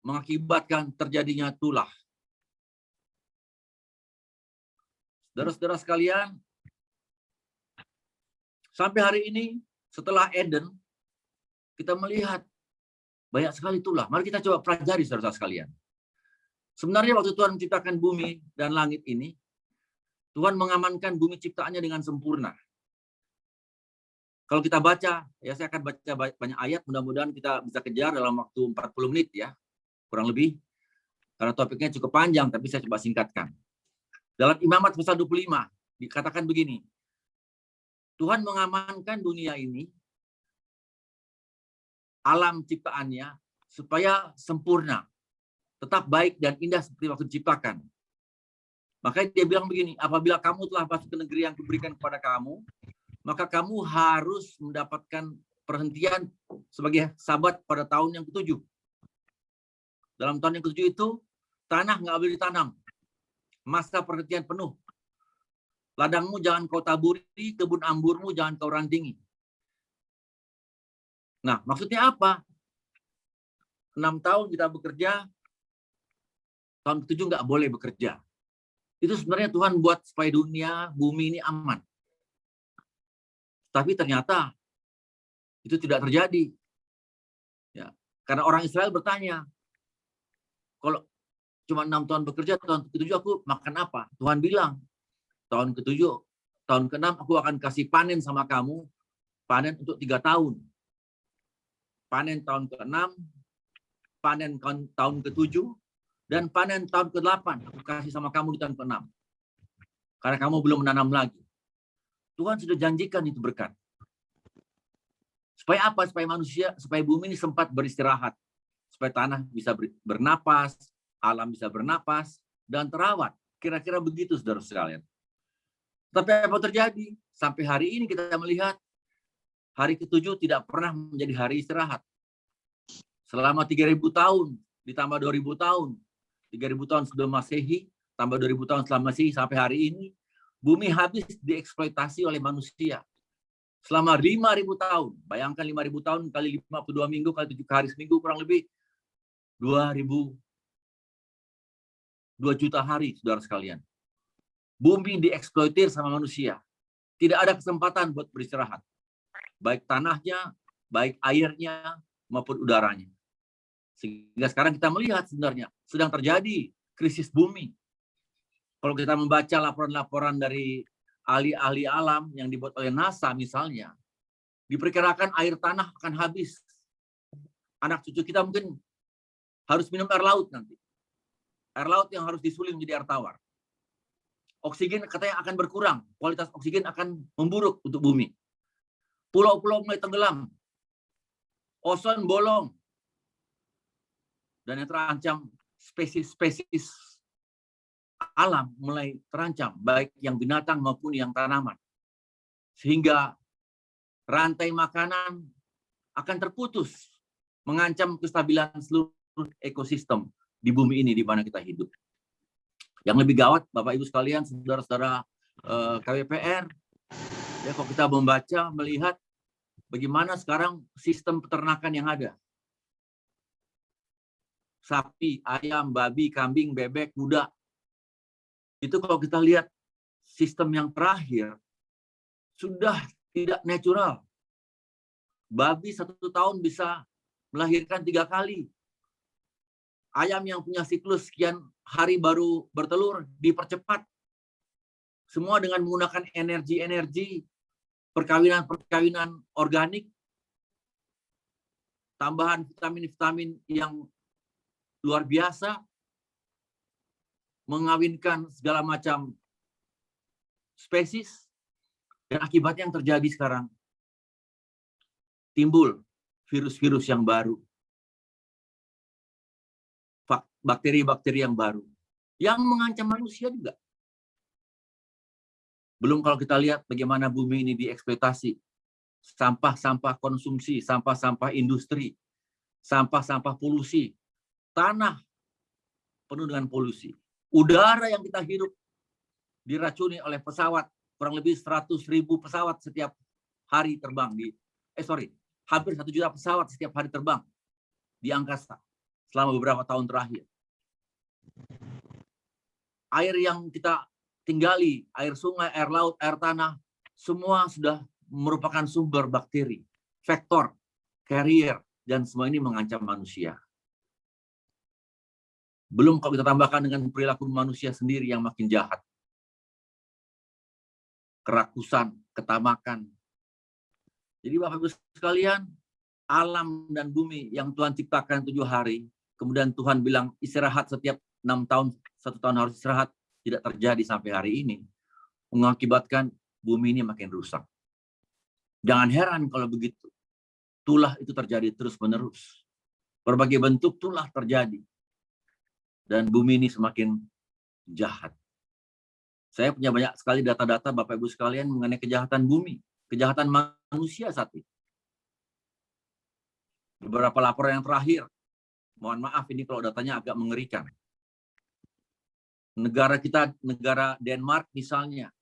mengakibatkan terjadinya tulah. Saudara-saudara sekalian, sampai hari ini setelah Eden, kita melihat banyak sekali tulah. Mari kita coba pelajari, saudara-saudara sekalian. Sebenarnya waktu Tuhan menciptakan bumi dan langit ini, Tuhan mengamankan bumi ciptaannya dengan sempurna. Kalau kita baca, ya saya akan baca banyak ayat, mudah-mudahan kita bisa kejar dalam waktu 40 menit ya, kurang lebih. Karena topiknya cukup panjang, tapi saya coba singkatkan. Dalam Imamat pasal 25, dikatakan begini, Tuhan mengamankan dunia ini, alam ciptaannya, supaya sempurna, tetap baik dan indah seperti waktu diciptakan. Makanya dia bilang begini, apabila kamu telah masuk ke negeri yang kuberikan kepada kamu, maka kamu harus mendapatkan perhentian sebagai sabat pada tahun yang ke-7. Dalam tahun yang ke-7 itu, tanah nggak boleh ditanam. Masa perhentian penuh. Ladangmu jangan kau taburi, kebun angurmu jangan kau rantingi. Nah, maksudnya apa? 6 tahun kita bekerja, tahun ke-7 nggak boleh bekerja. Itu sebenarnya Tuhan buat supaya dunia, bumi ini aman. Tapi ternyata itu tidak terjadi. Ya, karena orang Israel bertanya, kalau cuma 6 tahun bekerja, tahun ke-7 aku makan apa? Tuhan bilang, tahun ke-7, tahun ke-6 aku akan kasih panen sama kamu, panen untuk 3 tahun. Panen tahun ke-6, panen tahun ke-7, dan panen tahun ke-8 aku kasih sama kamu di tahun ke-6. Karena kamu belum menanam lagi. Tuhan sudah janjikan itu berkat. Supaya apa? Supaya manusia, supaya bumi ini sempat beristirahat. Supaya tanah bisa bernapas, alam bisa bernapas, dan terawat. Kira-kira begitu, saudara sekalian. Tapi apa terjadi? Sampai hari ini kita melihat hari ke-7 tidak pernah menjadi hari istirahat. Selama 3.000 tahun, ditambah 2.000 tahun, 3.000 tahun sebelum Masehi, tambah 2.000 tahun setelah Masehi, sampai hari ini, bumi habis dieksploitasi oleh manusia. Selama 5.000 tahun, bayangkan 5.000 tahun kali 52 minggu, kali 7 hari seminggu, kurang lebih 2 juta hari, saudara sekalian. Bumi dieksploitir sama manusia. Tidak ada kesempatan buat beristirahat. Baik tanahnya, baik airnya, maupun udaranya. Sehingga sekarang kita melihat sebenarnya sedang terjadi krisis bumi. Kalau kita membaca laporan-laporan dari ahli-ahli alam yang dibuat oleh NASA misalnya, diperkirakan air tanah akan habis. Anak cucu kita mungkin harus minum air laut nanti. Air laut yang harus disuling menjadi air tawar. Oksigen katanya akan berkurang. Kualitas oksigen akan memburuk untuk bumi. Pulau-pulau mulai tenggelam. Ozon bolong. Dan yang terancam spesies-spesies alam mulai terancam, baik yang binatang maupun yang tanaman. Sehingga rantai makanan akan terputus, mengancam kestabilan seluruh ekosistem di bumi ini di mana kita hidup. Yang lebih gawat, Bapak Ibu sekalian, saudara-saudara KWPR, ya kalau kita membaca, melihat bagaimana sekarang sistem peternakan yang ada. Sapi, ayam, babi, kambing, bebek, kuda. Itu kalau kita lihat sistem yang terakhir, sudah tidak natural. Babi 1 tahun bisa melahirkan 3 kali. Ayam yang punya siklus sekian hari baru bertelur, dipercepat. Semua dengan menggunakan energi-energi, perkawinan-perkawinan organik, tambahan vitamin-vitamin yang luar biasa, mengawinkan segala macam spesies, dan akibatnya yang terjadi sekarang, timbul virus-virus yang baru, bakteri-bakteri yang baru, yang mengancam manusia juga. Belum kalau kita lihat bagaimana bumi ini dieksploitasi, sampah-sampah konsumsi, sampah-sampah industri, sampah-sampah polusi, tanah penuh dengan polusi. Udara yang kita hirup diracuni oleh pesawat, kurang lebih 100.000 pesawat setiap hari terbang hampir 1 juta pesawat setiap hari terbang di angkasa. selama beberapa tahun terakhir. Air yang kita tinggali, air sungai, air laut, air tanah, semua sudah merupakan sumber bakteri, vektor, carrier, dan semua ini mengancam manusia. Belum kalau kita tambahkan dengan perilaku manusia sendiri yang makin jahat. Kerakusan, ketamakan. Jadi Bapak Ibu sekalian, alam dan bumi yang Tuhan ciptakan 7 hari, kemudian Tuhan bilang istirahat setiap 6 tahun, 1 tahun harus istirahat, tidak terjadi sampai hari ini, mengakibatkan bumi ini makin rusak. Jangan heran kalau begitu. Tulah itu terjadi terus-menerus. Berbagai bentuk tulah terjadi. Dan bumi ini semakin jahat. Saya punya banyak sekali data-data Bapak Ibu sekalian mengenai kejahatan bumi, kejahatan manusia saat ini. Beberapa laporan yang terakhir, mohon maaf ini kalau datanya agak mengerikan. Negara kita, negara Denmark misalnya,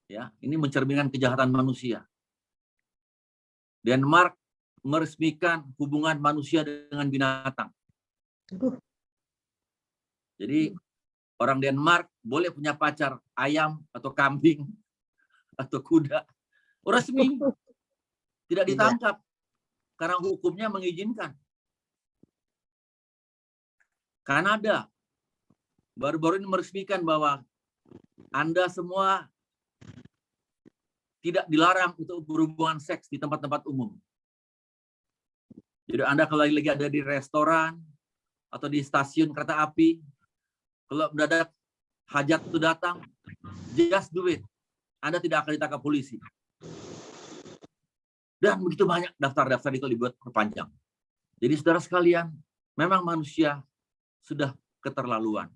ya, ini mencerminkan kejahatan manusia. Denmark meresmikan hubungan manusia dengan binatang. Jadi orang Denmark boleh punya pacar ayam atau kambing atau kuda. Resmi. Tidak ditangkap. Karena hukumnya mengizinkan. Kanada baru-baru ini meresmikan bahwa Anda semua tidak dilarang untuk berhubungan seks di tempat-tempat umum. Jadi Anda kalau lagi ada di restoran atau di stasiun kereta api, kalau mendadak hajat itu datang, just do it. Anda tidak akan ditangkap polisi. Dan begitu banyak daftar-daftar itu dibuat perpanjang. Jadi saudara sekalian, memang manusia sudah keterlaluan.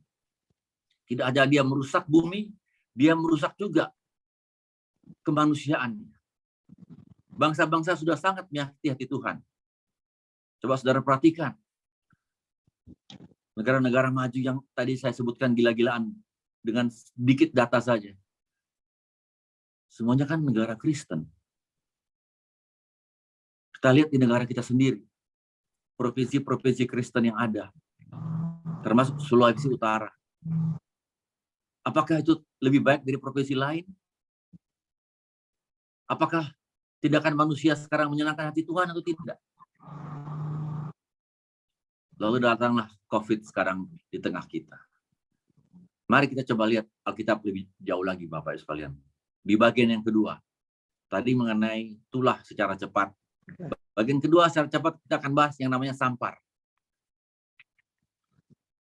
Tidak aja dia merusak bumi, dia merusak juga kemanusiaan. Bangsa-bangsa sudah sangat menyakiti hati Tuhan. Coba saudara perhatikan. Negara-negara maju yang tadi saya sebutkan gila-gilaan dengan sedikit data saja. Semuanya kan negara Kristen. Kita lihat di negara kita sendiri. Provinsi-provinsi Kristen yang ada. Termasuk Sulawesi Utara. Apakah itu lebih baik dari provinsi lain? Apakah tindakan manusia sekarang menyenangkan hati Tuhan atau tidak? Lalu datanglah COVID sekarang di tengah kita. Mari kita coba lihat Alkitab lebih jauh lagi Bapak sekalian. Di bagian yang kedua. Tadi mengenai tulah secara cepat. Bagian kedua secara cepat kita akan bahas yang namanya sampar.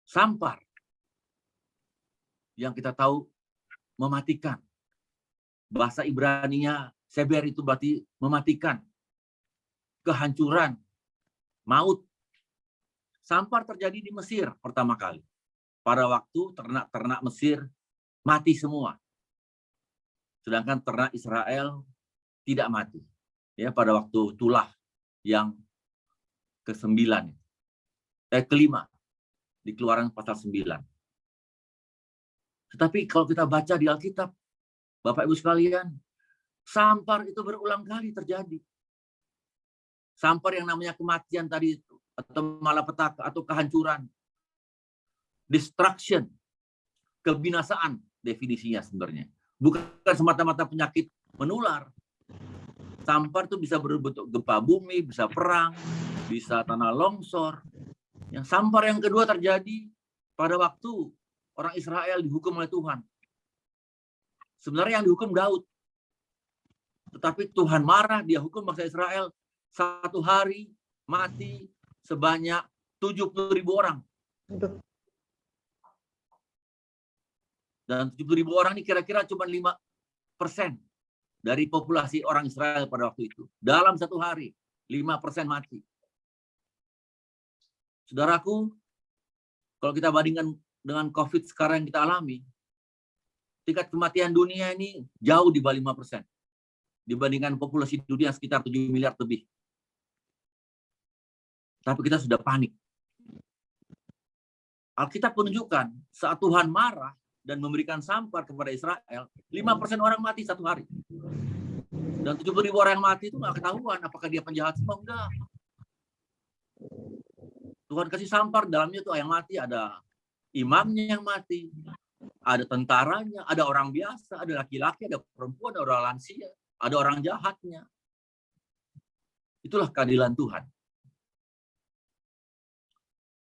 Sampar. Yang kita tahu mematikan. Bahasa Ibraninya seber itu berarti mematikan. Kehancuran. Maut. Sampar terjadi di Mesir pertama kali. Pada waktu ternak-ternak Mesir mati semua. Sedangkan ternak Israel tidak mati. Ya, pada waktu tulah yang ke-9. Kelima. Di Keluaran pasal 9. Tetapi kalau kita baca di Alkitab, Bapak Ibu sekalian, sampar itu berulang kali terjadi. Sampar yang namanya kematian tadi itu, atau malapetaka, atau kehancuran. Destruction. Kebinasaan definisinya sebenarnya. Bukan semata-mata penyakit menular. Sampar itu bisa berbentuk gempa bumi, bisa perang, bisa tanah longsor. Yang sampar yang kedua terjadi pada waktu orang Israel dihukum oleh Tuhan. Sebenarnya yang dihukum Daud. Tetapi Tuhan marah, dia hukum bangsa Israel. 1 hari mati sebanyak 70.000 orang. Dan 70.000 orang ini kira-kira cuma 5% dari populasi orang Israel pada waktu itu. Dalam 1 hari, 5% mati. Saudaraku, kalau kita bandingkan dengan COVID sekarang yang kita alami, tingkat kematian dunia ini jauh di bawah 5%. Dibandingkan populasi dunia sekitar 7 miliar lebih. Tapi kita sudah panik. Alkitab menunjukkan saat Tuhan marah dan memberikan sampar kepada Israel, 5% orang mati 1 hari. Dan 70.000 orang yang mati itu nggak ketahuan apakah dia penjahat semua, enggak. Tuhan kasih sampar, dalamnya tuh yang mati, ada imamnya yang mati, ada tentaranya, ada orang biasa, ada laki-laki, ada perempuan, ada orang lansia, ada orang jahatnya. Itulah keadilan Tuhan.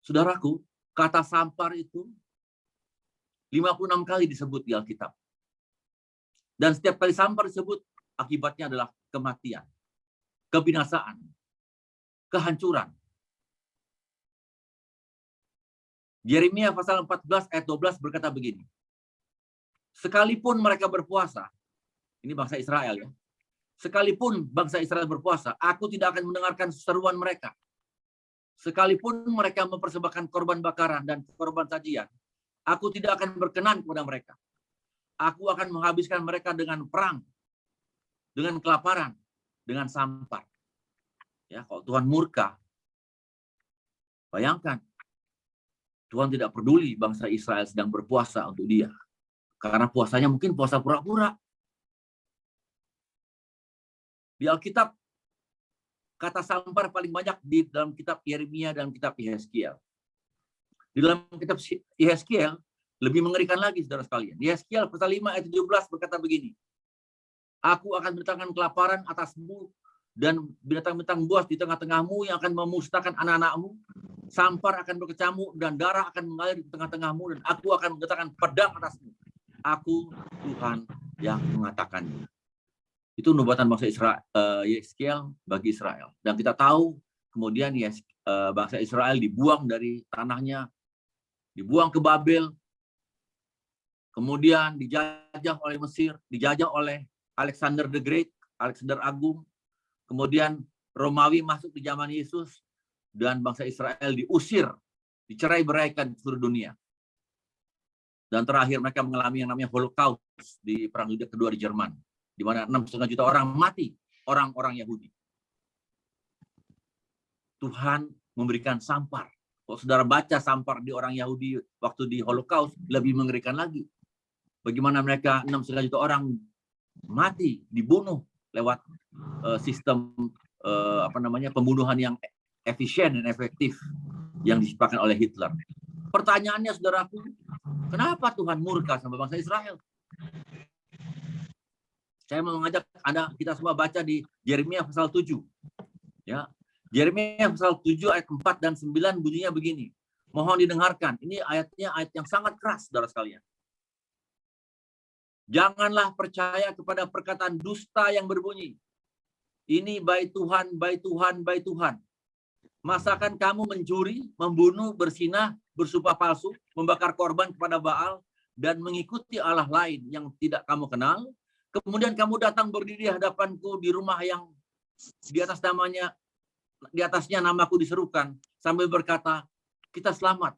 Saudaraku, kata sampar itu 56 kali disebut di Alkitab. Dan setiap kali sampar disebut, akibatnya adalah kematian, kebinasaan, kehancuran. Yeremia pasal 14 ayat 12 berkata begini. Sekalipun mereka berpuasa, ini bangsa Israel ya. Sekalipun bangsa Israel berpuasa, aku tidak akan mendengarkan seruan mereka. Sekalipun mereka mempersembahkan korban bakaran dan korban sajian, aku tidak akan berkenan kepada mereka. Aku akan menghabiskan mereka dengan perang, dengan kelaparan, dengan sampar. Ya, kalau Tuhan murka, bayangkan. Tuhan tidak peduli bangsa Israel sedang berpuasa untuk dia. Karena puasanya mungkin puasa pura-pura. Di Alkitab, kata sampar paling banyak di dalam kitab Yeremia dan kitab Yehezkiel. Di dalam kitab Yehezkiel, lebih mengerikan lagi, saudara sekalian. Yehezkiel pasal 5 ayat 17 berkata begini. Aku akan mendatangkan kelaparan atasmu dan binatang-binatang buas di tengah-tengahmu yang akan memusnahkan anak-anakmu. Sampar akan berkecamuk dan darah akan mengalir di tengah-tengahmu dan aku akan mendatangkan pedang atasmu. Aku Tuhan yang mengatakannya. Itu nubuatan bangsa Israel, Yehezkiel bagi Israel. Dan kita tahu kemudian bangsa Israel dibuang dari tanahnya, dibuang ke Babel, kemudian dijajah oleh Mesir, dijajah oleh Alexander the Great, Alexander Agung, kemudian Romawi masuk di zaman Yesus, dan bangsa Israel diusir, dicerai-beraikan di seluruh dunia. Dan terakhir mereka mengalami yang namanya Holocaust di Perang Dunia Kedua di Jerman, di mana 6,5 juta orang mati, orang-orang Yahudi. Tuhan memberikan sampar. Kalau saudara baca sampar di orang Yahudi waktu di Holocaust, lebih mengerikan lagi. Bagaimana mereka 6,5 juta orang mati, dibunuh lewat sistem pembunuhan yang efisien dan efektif yang disepakati oleh Hitler. Pertanyaannya, saudaraku, kenapa Tuhan murka sama bangsa Israel? Saya mau mengajak kita semua baca di Yeremia pasal 7. Ya. Yeremia pasal 7 ayat 4 dan 9 bunyinya begini. Mohon didengarkan. Ini ayatnya ayat yang sangat keras, saudara sekalian. Janganlah percaya kepada perkataan dusta yang berbunyi. Ini baik Tuhan, baik Tuhan, baik Tuhan. Masakan kamu mencuri, membunuh, bersinah, bersumpah palsu, membakar korban kepada Baal, dan mengikuti Allah lain yang tidak kamu kenal? Kemudian kamu datang berdiri di hadapanku di rumah yang di atasnya namaku diserukan, sambil berkata, kita selamat,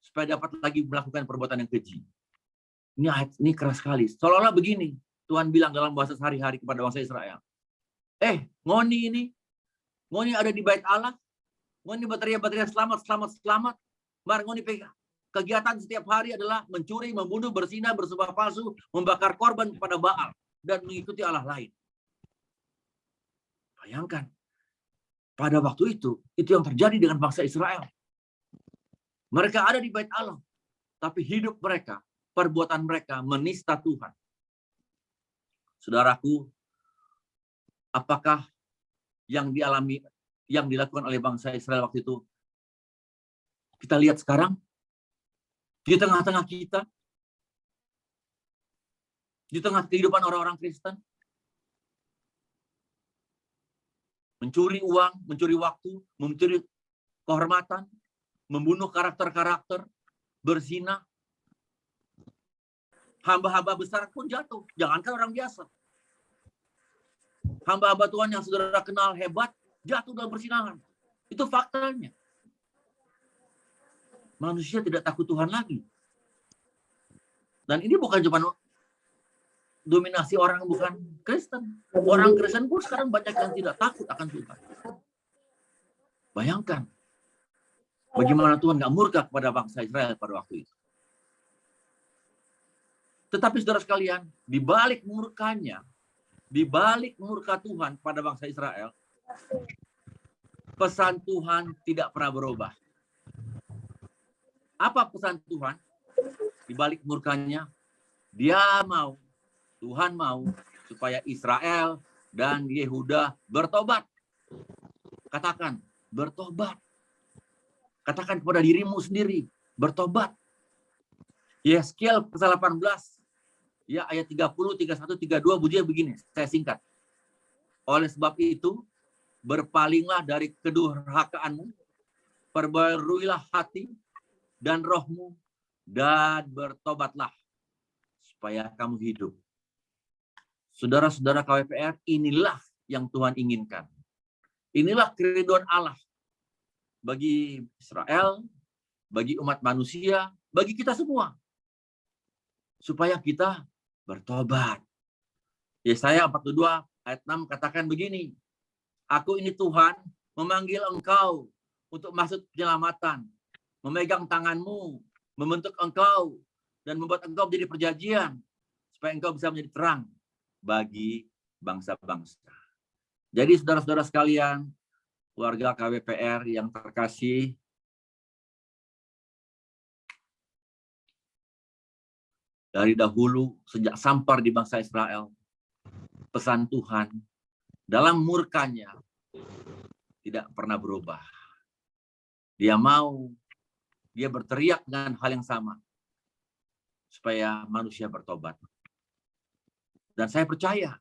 supaya dapat lagi melakukan perbuatan yang keji. Ini ayat ini keras sekali. Seolah-olah begini, Tuhan bilang dalam bahasa sehari-hari kepada bangsa Israel. Ngoni ada di bait Allah, ngoni bateria selamat. Bar ngoni kegiatan setiap hari adalah mencuri, membunuh, bersinah, bersumpah palsu, membakar korban kepada Baal, dan mengikuti Allah lain. Bayangkan, pada waktu itu yang terjadi dengan bangsa Israel. Mereka ada di bait Allah, tapi hidup mereka, perbuatan mereka menista Tuhan. Saudaraku, apakah yang dilakukan oleh bangsa Israel waktu itu kita lihat sekarang di tengah-tengah kita, di tengah kehidupan orang-orang Kristen? Mencuri uang, mencuri waktu, mencuri kehormatan, membunuh karakter-karakter, berzina. Hamba-hamba besar pun jatuh, jangankan orang biasa. Hamba-hamba Tuhan yang saudara kenal hebat, jatuh dalam persinahan. Itu faktanya. Manusia tidak takut Tuhan lagi. Dan ini bukan cuma dominasi orang bukan Kristen. Orang Kristen pun sekarang banyak yang tidak takut akan Tuhan. Bayangkan, bagaimana Tuhan nggak murka kepada bangsa Israel pada waktu itu. Tetapi saudara sekalian, di balik murka Tuhan pada bangsa Israel, pesan Tuhan tidak pernah berubah. Apa pesan Tuhan? Di balik murkanya, Tuhan mau supaya Israel dan Yehuda bertobat. Katakan, bertobat. Katakan kepada dirimu sendiri, bertobat. Yeskiel pasal 18, ya ayat 30, 31, 32 bunyinya begini, saya singkat. Oleh sebab itu, berpalinglah dari kedurhakaanmu, perbaruilah hati dan rohmu, dan bertobatlah supaya kamu hidup. Saudara-saudara KWPR, inilah yang Tuhan inginkan. Inilah keriduan Allah bagi Israel, bagi umat manusia, bagi kita semua. Supaya kita bertobat. Yesaya 42 ayat 6 katakan begini, Aku ini Tuhan memanggil engkau untuk masuk penyelamatan, memegang tanganmu, membentuk engkau, dan membuat engkau menjadi perjanjian, supaya engkau bisa menjadi terang bagi bangsa-bangsa. Jadi saudara-saudara sekalian, keluarga KWPR yang terkasih, dari dahulu sejak sampar di bangsa Israel, pesan Tuhan dalam murkanya tidak pernah berubah. Dia berteriak dengan hal yang sama supaya manusia bertobat. Dan saya percaya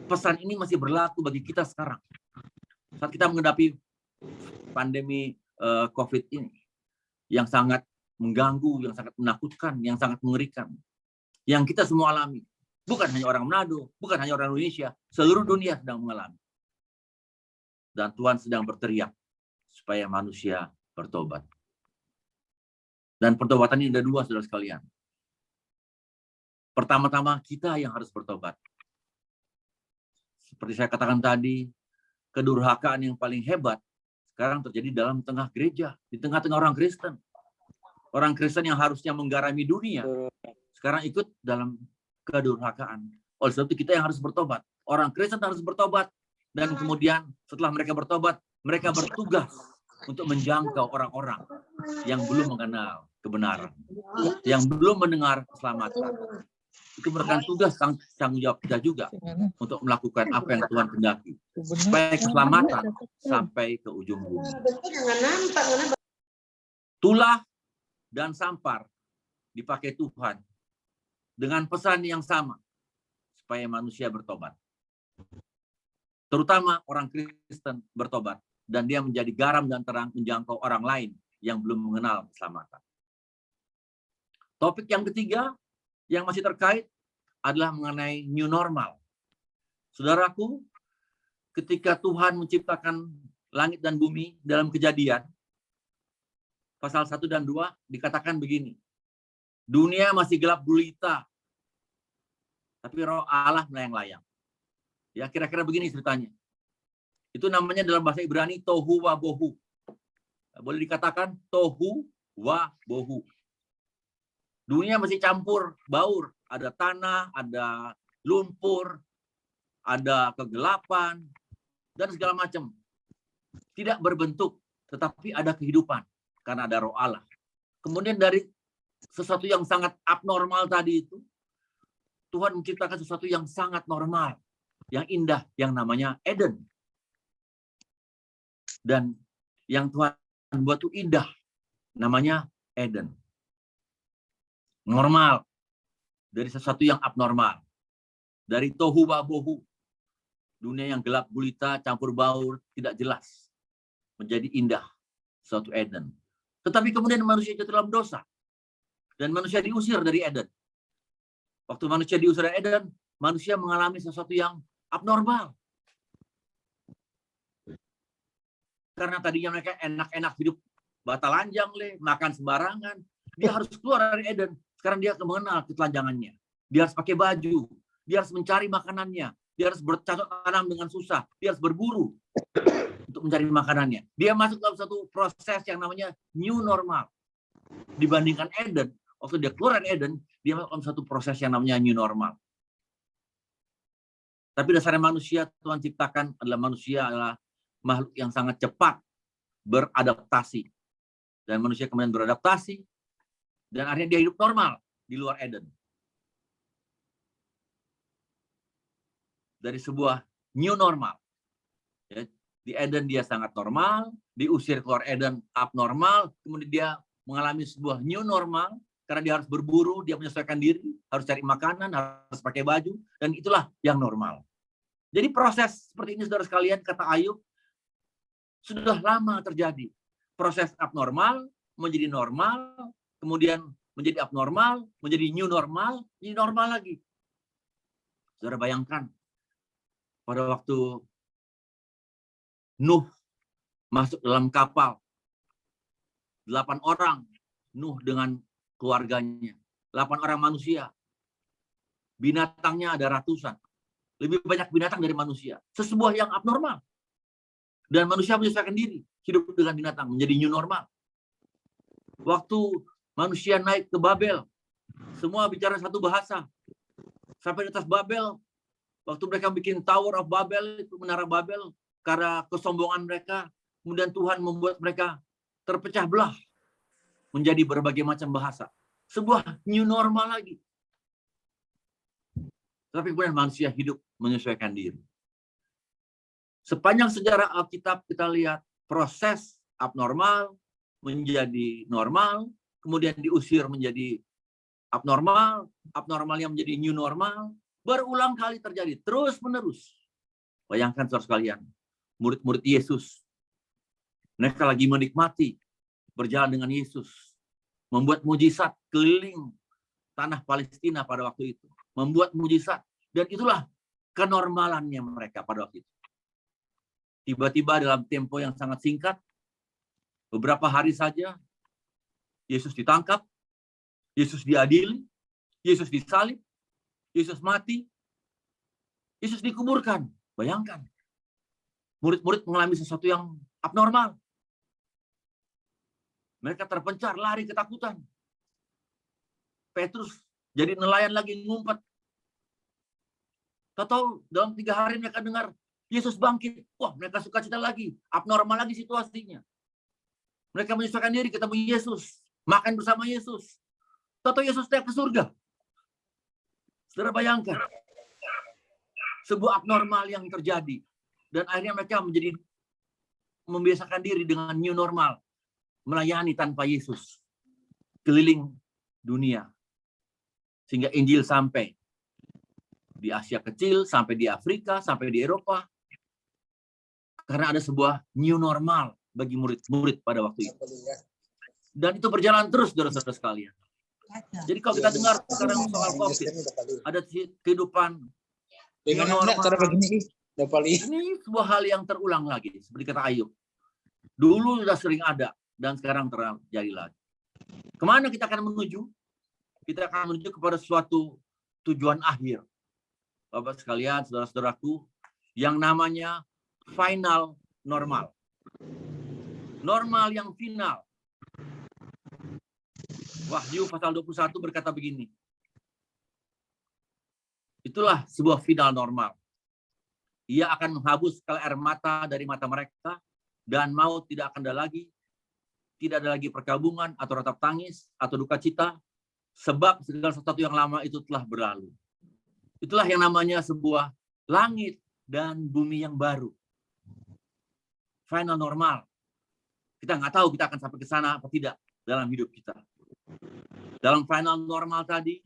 pesan ini masih berlaku bagi kita sekarang. Saat kita menghadapi pandemi COVID ini yang sangat mengganggu, yang sangat menakutkan, yang sangat mengerikan, yang kita semua alami. Bukan hanya orang Manado, bukan hanya orang Indonesia, seluruh dunia sedang mengalami. Dan Tuhan sedang berteriak supaya manusia bertobat. Dan pertobatan ini ada dua, saudara sekalian. Pertama-tama kita yang harus bertobat. Seperti saya katakan tadi, kedurhakaan yang paling hebat sekarang terjadi dalam tengah gereja, di tengah-tengah orang Kristen. Orang Kristen yang harusnya menggarami dunia, sekarang ikut dalam kedurhakaan. Oleh sebab itu kita yang harus bertobat. Orang Kristen harus bertobat. Dan kemudian setelah mereka bertobat, mereka bertugas untuk menjangkau orang-orang yang belum mengenal kebenaran, yang belum mendengar keselamatan. Itu merupakan tugas tanggung jawab kita juga untuk melakukan apa yang Tuhan kehendaki, supaya keselamatan sampai ke ujung bumi. Tulah dan sampar dipakai Tuhan dengan pesan yang sama supaya manusia bertobat. Terutama orang Kristen bertobat dan dia menjadi garam dan terang menjangkau orang lain yang belum mengenal keselamatan. Topik yang ketiga yang masih terkait adalah mengenai new normal. Saudaraku, ketika Tuhan menciptakan langit dan bumi dalam Kejadian pasal 1 dan 2 dikatakan begini. Dunia masih gelap gulita, tapi roh Allah melayang-layang. Ya, kira-kira begini ceritanya. Itu namanya dalam bahasa Ibrani tohu wa bohu. Boleh dikatakan tohu wa bohu. Dunia masih campur baur, ada tanah, ada lumpur, ada kegelapan, dan segala macam. Tidak berbentuk, tetapi ada kehidupan karena ada roh Allah. Kemudian dari sesuatu yang sangat abnormal tadi itu, Tuhan menciptakan sesuatu yang sangat normal, yang indah, yang namanya Eden. Dan yang Tuhan buat itu indah, namanya Eden. Normal, dari sesuatu yang abnormal. Dari tohu wa bohu, dunia yang gelap gulita, campur baur, tidak jelas, menjadi indah, suatu Eden. Tetapi kemudian manusia jatuh dalam dosa. Dan manusia diusir dari Eden. Waktu manusia diusir dari Eden, manusia mengalami sesuatu yang abnormal. Karena tadinya mereka enak-enak hidup batalanjang, makan sembarangan. Dia harus keluar dari Eden. Sekarang dia mengenal ketelanjangannya. Dia harus pakai baju. Dia harus mencari makanannya. Dia harus bercocok tanam dengan susah. Dia harus berburu untuk mencari makanannya. Dia masuk dalam satu proses yang namanya new normal. Dibandingkan Eden, waktu dia keluar dari Eden, dia masuk dalam satu proses yang namanya new normal. Tapi dasarnya manusia Tuhan ciptakan adalah manusia adalah makhluk yang sangat cepat beradaptasi. Dan manusia kemudian beradaptasi, dan akhirnya dia hidup normal di luar Eden. Dari sebuah new normal. Ya, di Eden dia sangat normal, diusir keluar Eden abnormal, kemudian dia mengalami sebuah new normal, karena dia harus berburu, dia menyesuaikan diri, harus cari makanan, harus pakai baju, dan itulah yang normal. Jadi proses seperti ini, saudara sekalian, kata Ayub, sudah lama terjadi. Proses abnormal menjadi normal, kemudian menjadi abnormal, menjadi new normal, jadi normal lagi. Saudara bayangkan, pada waktu Nuh masuk dalam kapal, 8 orang, Nuh dengan keluarganya, 8 orang manusia, binatangnya ada ratusan, lebih banyak binatang dari manusia, sesuatu yang abnormal. Dan manusia menyesuaikan diri, hidup dengan binatang, menjadi new normal. Waktu manusia naik ke Babel, semua bicara satu bahasa. Sampai di atas Babel, waktu mereka bikin Tower of Babel, itu menara Babel, karena kesombongan mereka, kemudian Tuhan membuat mereka terpecah belah menjadi berbagai macam bahasa. Sebuah new normal lagi. Tapi kemudian manusia hidup menyesuaikan diri. Sepanjang sejarah Alkitab kita lihat proses abnormal menjadi normal, kemudian diusir menjadi abnormal, abnormal yang menjadi new normal, berulang kali terjadi, terus menerus. Bayangkan saudara sekalian, murid-murid Yesus, mereka lagi menikmati berjalan dengan Yesus, membuat mujizat keliling tanah Palestina pada waktu itu, membuat mujizat, dan itulah kenormalannya mereka pada waktu itu. Tiba-tiba dalam tempo yang sangat singkat, beberapa hari saja, Yesus ditangkap, Yesus diadili, Yesus disalib, Yesus mati, Yesus dikuburkan. Bayangkan, murid-murid mengalami sesuatu yang abnormal. Mereka terpencar, lari ketakutan. Petrus jadi nelayan lagi ngumpet. Tahu dalam 3 hari mereka dengar Yesus bangkit. Wah, mereka sukacita lagi. Abnormal lagi situasinya. Mereka menyesuaikan diri ketemu Yesus. Makan bersama Yesus. Tahu Yesus naik ke surga. Saudara bayangkan. Sebuah abnormal yang terjadi. Dan akhirnya mereka menjadi membiasakan diri dengan new normal. Melayani tanpa Yesus. Keliling dunia. Sehingga Injil sampai di Asia kecil, sampai di Afrika, sampai di Eropa. Karena ada sebuah new normal bagi murid-murid pada waktu itu. Dan itu berjalan terus, saudara-saudara sekalian. Jadi kalau kita dengar sekarang soal COVID, ada kehidupan new normal. Ini sebuah hal yang terulang lagi, seperti kata Ayub. Dulu sudah sering ada, dan sekarang terjadi lagi. Kemana kita akan menuju? Kita akan menuju kepada suatu tujuan akhir. Bapak sekalian, saudara-saudaraku, yang namanya final normal. Normal yang final. Wahyu pasal 21 berkata begini. Itulah sebuah final normal. Ia akan menghapuskan air mata dari mata mereka, dan maut tidak akan ada lagi. Tidak ada lagi perkabungan atau ratap tangis atau duka cita, sebab segala sesuatu yang lama itu telah berlalu. Itulah yang namanya sebuah langit dan bumi yang baru. Final normal. Kita nggak tahu kita akan sampai ke sana apa tidak dalam hidup kita. Dalam final normal tadi,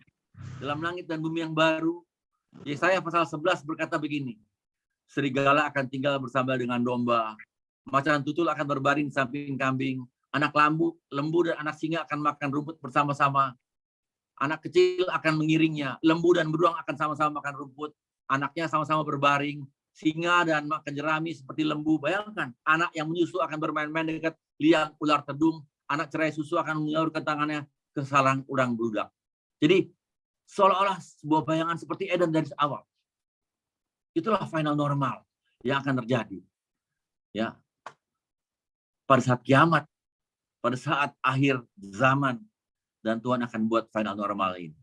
dalam langit dan bumi yang baru, Yesaya pasal 11 berkata begini, serigala akan tinggal bersama dengan domba, macan tutul akan berbaring samping kambing, anak lembu dan anak singa akan makan rumput bersama-sama, anak kecil akan mengiringnya, lembu dan beruang akan sama-sama makan rumput, anaknya sama-sama berbaring, singa dan makan jerami seperti lembu. Bayangkan, anak yang menyusu akan bermain-main dekat liang ular tedung, anak cerai susu akan menyaurkan tangannya ke sarang udang bludak. Jadi, seolah-olah sebuah bayangan seperti Eden dari awal. Itulah final normal yang akan terjadi. Ya. Pada saat kiamat, pada saat akhir zaman, dan Tuhan akan buat final normal ini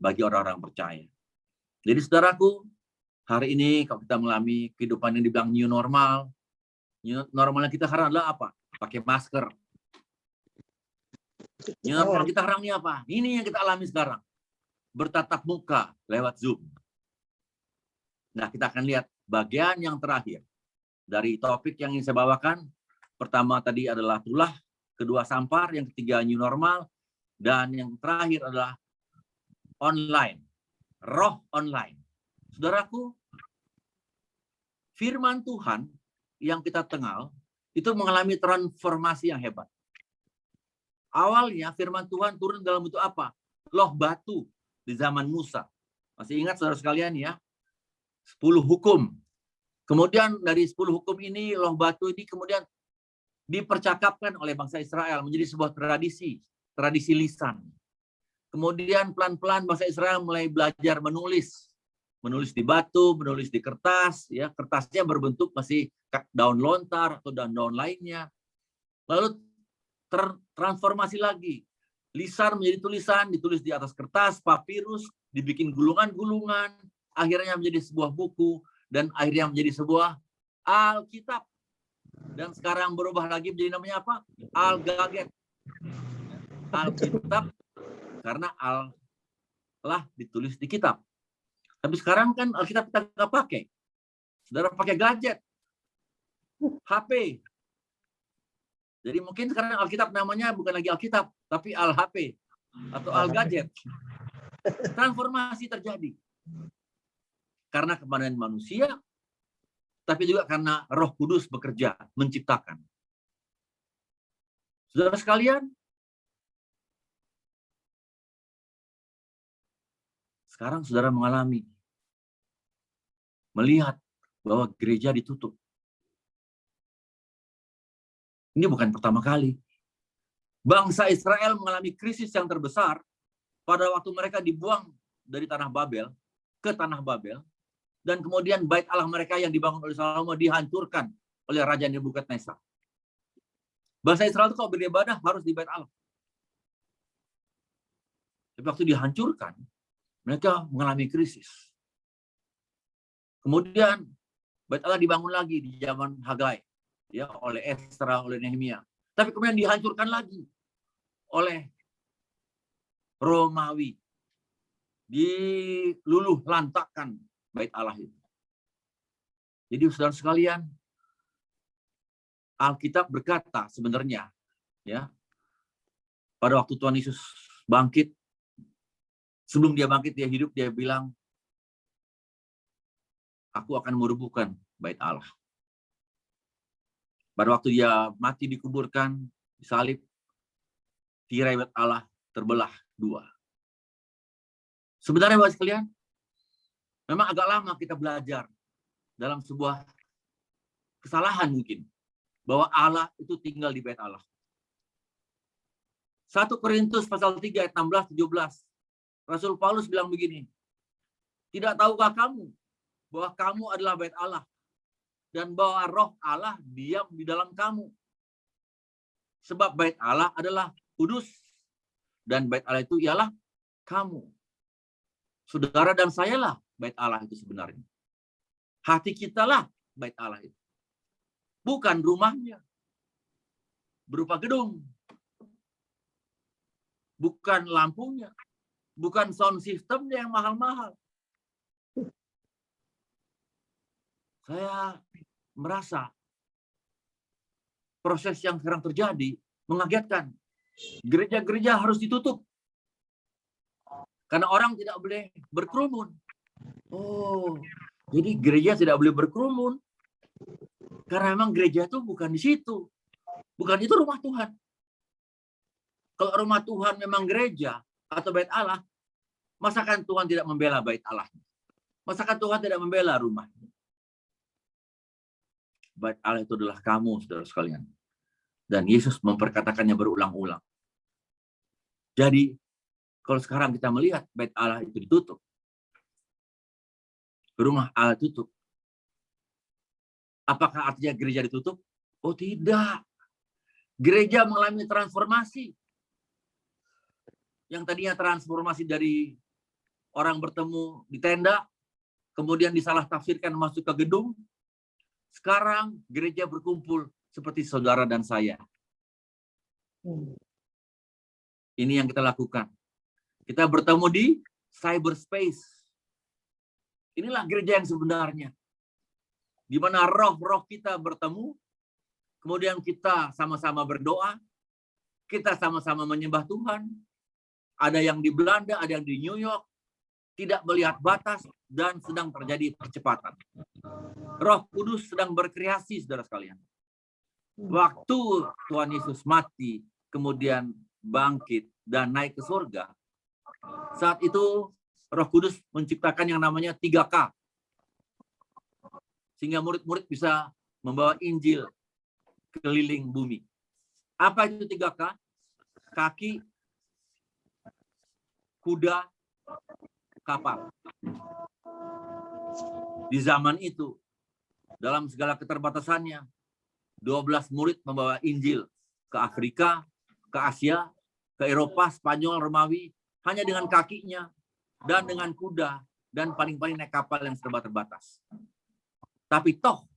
bagi orang-orang percaya. Jadi saudaraku, hari ini kalau kita mengalami kehidupan yang dibilang new normal, Normalnya kita sekarang adalah apa? Pakai masker. Normal kita sekarang ini apa? Ini yang kita alami sekarang. Bertatap muka lewat Zoom. Nah, kita akan lihat bagian yang terakhir dari topik yang ingin saya bawakan. Pertama tadi adalah tulah, kedua sampar, yang ketiga new normal, dan yang terakhir adalah online, roh online. Saudaraku, firman Tuhan yang kita kenal itu mengalami transformasi yang hebat. Awalnya firman Tuhan turun dalam bentuk apa? Loh batu di zaman Musa. Masih ingat saudara sekalian ya? 10 hukum. Kemudian dari 10 hukum ini, loh batu ini kemudian dipercakapkan oleh bangsa Israel menjadi sebuah tradisi lisan. Kemudian pelan-pelan bangsa Israel mulai belajar menulis di batu, menulis di kertas, ya kertasnya berbentuk masih daun lontar atau daun-daun lainnya. Lalu tertransformasi lagi, lisan menjadi tulisan, ditulis di atas kertas, papirus, dibikin gulungan-gulungan, akhirnya menjadi sebuah buku, dan akhirnya menjadi sebuah Alkitab. Dan sekarang berubah lagi menjadi namanya apa? Al-Gaget. Alkitab, karena Allah ditulis di kitab. Tapi sekarang kan Alkitab kita nggak pakai. Saudara pakai gadget, HP. Jadi mungkin sekarang Alkitab namanya bukan lagi Alkitab, tapi Al-HP atau Al-Gadget. Transformasi terjadi. Karena kemandirian manusia, tapi juga karena Roh Kudus bekerja, menciptakan. Saudara sekalian, sekarang saudara melihat bahwa gereja ditutup. Ini bukan pertama kali. Bangsa Israel mengalami krisis yang terbesar pada waktu mereka dibuang dari tanah Babel ke tanah Babel, dan kemudian bait Allah mereka yang dibangun oleh Salomo dihancurkan oleh Raja Nebukadnezar. Bangsa Israel itu kalau beribadah harus di bait Allah. Tapi waktu dihancurkan, mereka mengalami krisis. Kemudian bait Allah dibangun lagi di zaman Hagai, ya, oleh Esra, oleh Nehemia. Tapi kemudian dihancurkan lagi oleh Romawi. Diluluh lantakkan bait Allah itu. Jadi saudara sekalian, Alkitab berkata sebenarnya, ya, pada waktu Tuhan Yesus bangkit, sebelum dia bangkit, dia hidup, dia bilang, aku akan merubuhkan bait Allah. Pada waktu dia mati dikuburkan, disalib, tirai bait Allah terbelah dua. Sebenarnya Bapak sekalian, memang agak lama kita belajar dalam sebuah kesalahan mungkin, bahwa Allah itu tinggal di bait Allah. 1 Korintus pasal 3 ayat 16-17. Rasul Paulus bilang begini, tidak tahukah kamu bahwa kamu adalah bait Allah dan bahwa roh Allah diam di dalam kamu. Sebab bait Allah adalah kudus dan bait Allah itu ialah kamu. Saudara dan sayalah bait Allah itu sebenarnya. Hati kita lah bait Allah itu. Bukan rumahnya. Berupa gedung. Bukan lampunya. Bukan sound systemnya yang mahal-mahal. Saya merasa proses yang sekarang terjadi mengagetkan. Gereja-gereja harus ditutup. Karena orang tidak boleh berkerumun. Oh, jadi gereja tidak boleh berkerumun. Karena memang gereja itu bukan di situ. Bukan itu rumah Tuhan. Kalau rumah Tuhan memang gereja atau bait Allah, masakan Tuhan tidak membela bait Allah? Masakan Tuhan tidak membela rumahnya? Bait Allah itu adalah kamu, saudara sekalian. Dan Yesus memperkatakannya berulang-ulang. Jadi, kalau sekarang kita melihat bait Allah itu ditutup, rumah Allah tutup, apakah artinya gereja ditutup? Oh tidak. Gereja mengalami transformasi. Yang tadinya transformasi dari orang bertemu di tenda, kemudian disalah tafsirkan masuk ke gedung, Sekarang gereja berkumpul seperti saudara dan saya. Ini yang kita lakukan. Kita bertemu di cyberspace. Inilah gereja yang sebenarnya. Di mana roh-roh kita bertemu, kemudian kita sama-sama berdoa, kita sama-sama menyembah Tuhan. Ada yang di Belanda, ada yang di New York, tidak melihat batas, dan sedang terjadi percepatan. Roh Kudus sedang berkreasi, saudara sekalian. Waktu Tuhan Yesus mati, kemudian bangkit dan naik ke surga, saat itu Roh Kudus menciptakan yang namanya 3K. Sehingga murid-murid bisa membawa Injil keliling bumi. Apa itu 3K? Kaki, kuda, kapal. Di zaman itu, dalam segala keterbatasannya, 12 murid membawa Injil ke Afrika, ke Asia, ke Eropa, Spanyol, Romawi, hanya dengan kakinya, dan dengan kuda, dan paling-paling naik kapal yang serba terbatas. Tapi toh,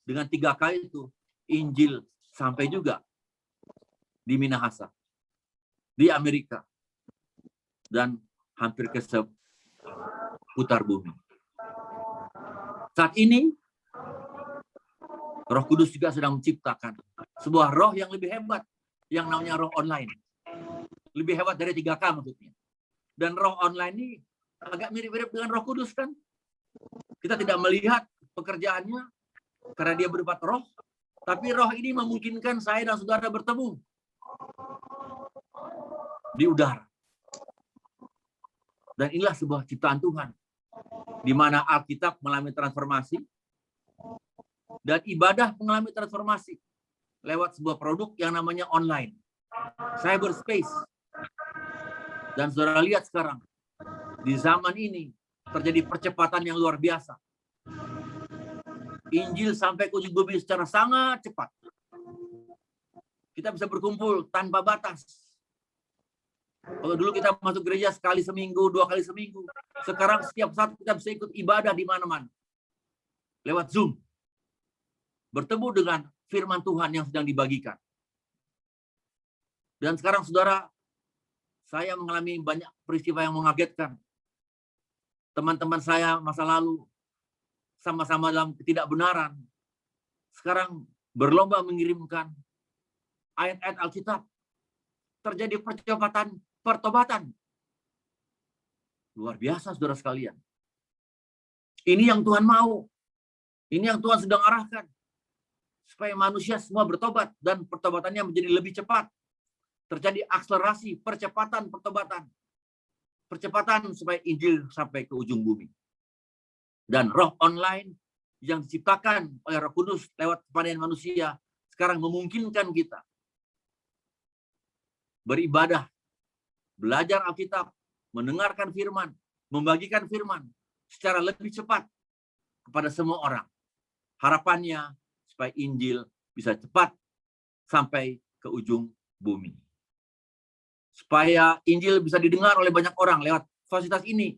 dengan 3K itu, Injil sampai juga di Minahasa, di Amerika, dan hampir ke seputar bumi. Saat ini, Roh Kudus juga sedang menciptakan sebuah roh yang lebih hebat, yang namanya roh online. Lebih hebat dari 3K maksudnya. Dan roh online ini agak mirip-mirip dengan Roh Kudus kan? Kita tidak melihat pekerjaannya karena dia berupa roh, tapi roh ini memungkinkan saya dan saudara bertemu di udara. Dan inilah sebuah ciptaan Tuhan, di mana Alkitab mengalami transformasi, dan ibadah mengalami transformasi lewat sebuah produk yang namanya online, cyberspace. Dan saudara lihat sekarang, di zaman ini terjadi percepatan yang luar biasa. Injil sampai ke ujung bumi secara sangat cepat. Kita bisa berkumpul tanpa batas. Kalau dulu kita masuk gereja sekali seminggu, 2 kali seminggu. Sekarang setiap saat kita bisa ikut ibadah di mana-mana. Lewat Zoom. Bertemu dengan firman Tuhan yang sedang dibagikan. Dan sekarang saudara, saya mengalami banyak peristiwa yang mengagetkan. Teman-teman saya masa lalu sama-sama dalam ketidakbenaran. Sekarang berlomba mengirimkan ayat-ayat Alkitab. Terjadi pertobatan. Luar biasa, saudara sekalian. Ini yang Tuhan mau. Ini yang Tuhan sedang arahkan. Supaya manusia semua bertobat dan pertobatannya menjadi lebih cepat. Terjadi akselerasi, percepatan pertobatan. Percepatan supaya Injil sampai ke ujung bumi. Dan roh online yang diciptakan oleh Roh Kudus lewat kepadanya manusia sekarang memungkinkan kita beribadah, belajar Alkitab, mendengarkan firman, membagikan firman secara lebih cepat kepada semua orang. Harapannya supaya Injil bisa cepat sampai ke ujung bumi. Supaya Injil bisa didengar oleh banyak orang lewat fasilitas ini.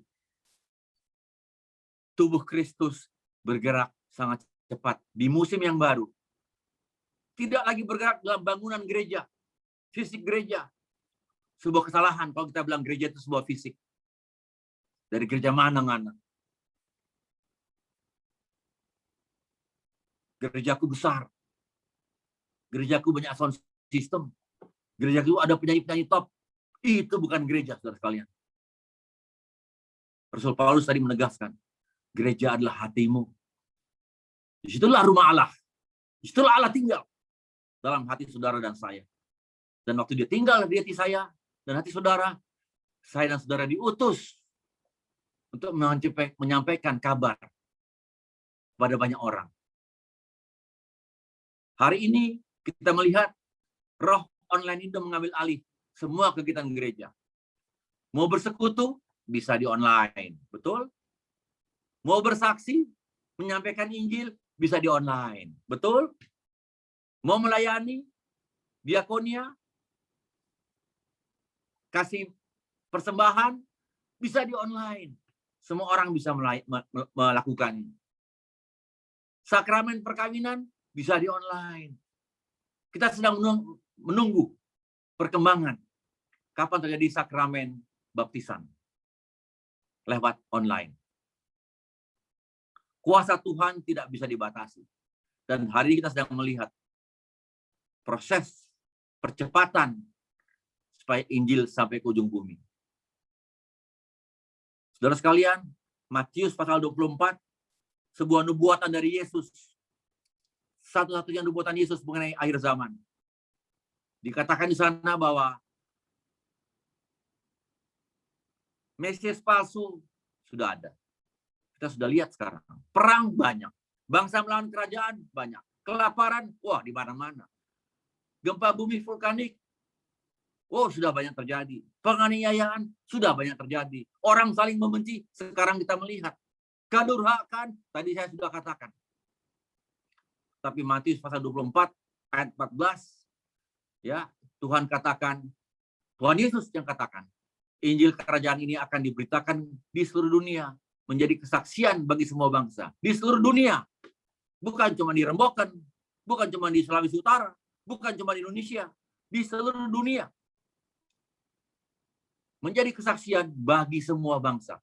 Tubuh Kristus bergerak sangat cepat di musim yang baru. Tidak lagi bergerak dalam bangunan gereja, fisik gereja. Sebuah kesalahan kalau kita bilang gereja itu sebuah fisik. Dari gereja mana-mana. Gerejaku besar. Gerejaku banyak sound system. Gerejaku ada penyanyi-penyanyi top. Itu bukan gereja, saudara sekalian. Rasul Paulus tadi menegaskan, gereja adalah hatimu. Disitulah rumah Allah. Disitulah Allah tinggal dalam hati saudara dan saya. Dan waktu dia tinggal di hati saya dan hati saudara, saya dan saudara diutus untuk menyampaikan kabar pada banyak orang. Hari ini kita melihat roh online itu mengambil alih semua kegiatan gereja. Mau bersekutu, bisa di online. Betul? Mau bersaksi, menyampaikan Injil, bisa di online. Betul? Mau melayani, diakonia, kasih persembahan, bisa di online. Semua orang bisa melakukan. Sakramen perkawinan bisa di online. Kita sedang menunggu perkembangan kapan terjadi sakramen baptisan lewat online. Kuasa Tuhan tidak bisa dibatasi. Dan hari ini kita sedang melihat proses percepatan supaya Injil sampai ke ujung bumi. Saudara sekalian, Matius pasal 24, sebuah nubuatan dari Yesus. Satu-satunya nubuatan Yesus mengenai akhir zaman. Dikatakan di sana bahwa Mesias palsu sudah ada. Kita sudah lihat sekarang. Perang banyak. Bangsa melawan kerajaan banyak. Kelaparan, wah di mana-mana. Gempa bumi vulkanik, oh sudah banyak terjadi. Penganiayaan sudah banyak terjadi. Orang saling membenci, sekarang kita melihat. Kedurhakaan, tadi saya sudah katakan. Tapi Matius pasal 24 ayat 14, ya Tuhan katakan, Tuhan Yesus yang katakan, Injil kerajaan ini akan diberitakan di seluruh dunia, menjadi kesaksian bagi semua bangsa. Di seluruh dunia. Bukan cuma di Rembokan, bukan cuma di Sulawesi Utara, bukan cuma di Indonesia, di seluruh dunia. Menjadi kesaksian bagi semua bangsa.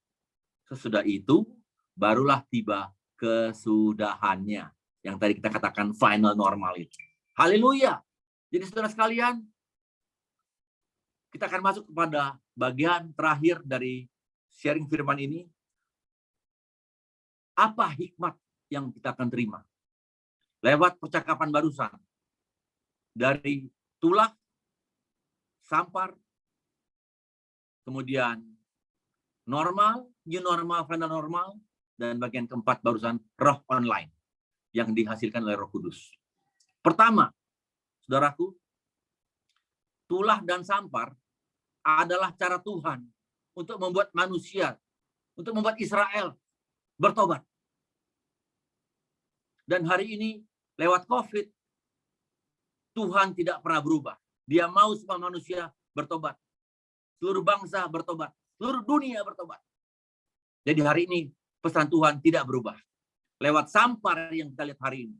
Sesudah itu, barulah tiba kesudahannya. Yang tadi kita katakan final normal itu. Haleluya. Jadi saudara sekalian, kita akan masuk kepada bagian terakhir dari sharing firman ini. Apa hikmat yang kita akan terima? Lewat percakapan barusan. Dari Tulah, Sampar, kemudian normal, new normal, final normal, dan bagian keempat barusan roh online yang dihasilkan oleh Roh Kudus. Pertama, saudaraku, Tulah dan Sampar adalah cara Tuhan untuk membuat manusia, untuk membuat Israel bertobat. Dan hari ini, lewat COVID, Tuhan tidak pernah berubah. Dia mau semua manusia bertobat. Seluruh bangsa bertobat. Seluruh dunia bertobat. Jadi hari ini, pesan Tuhan tidak berubah. Lewat Sampar yang kita lihat hari ini.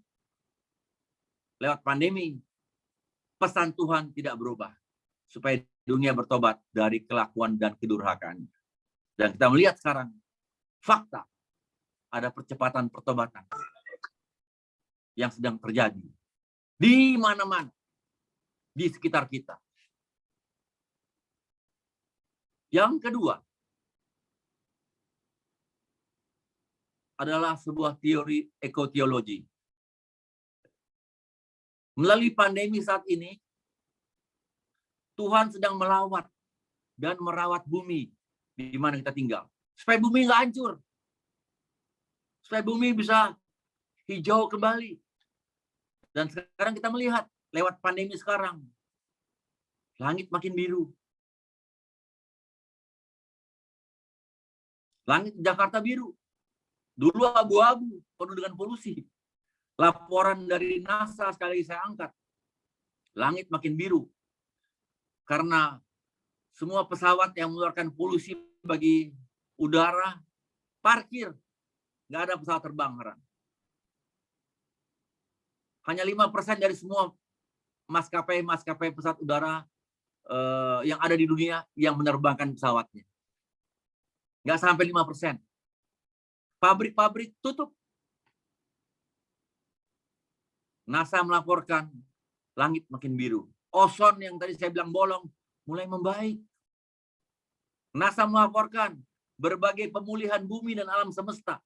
Lewat pandemi, pesan Tuhan tidak berubah. Supaya dunia bertobat dari kelakuan dan kedurhakaan. Dan kita melihat sekarang, fakta, ada percepatan pertobatan yang sedang terjadi. Di mana-mana. Di sekitar kita. Yang kedua, adalah sebuah teori ekoteologi. Melalui pandemi saat ini, Tuhan sedang melawat dan merawat bumi di mana kita tinggal. Supaya bumi nggak hancur. Supaya bumi bisa hijau kembali. Dan sekarang kita melihat lewat pandemi sekarang, langit makin biru. Langit Jakarta biru. Dulu abu-abu, penuh dengan polusi. Laporan dari NASA sekali lagi saya angkat. Langit makin biru. Karena semua pesawat yang mengeluarkan polusi bagi udara, parkir. Nggak ada pesawat terbang sekarang. Hanya 5% dari semua maskapai pesawat udara yang ada di dunia yang menerbangkan pesawatnya. Nggak sampai 5%. Pabrik-pabrik tutup. NASA melaporkan langit makin biru. Ozon yang tadi saya bilang bolong mulai membaik. NASA melaporkan berbagai pemulihan bumi dan alam semesta.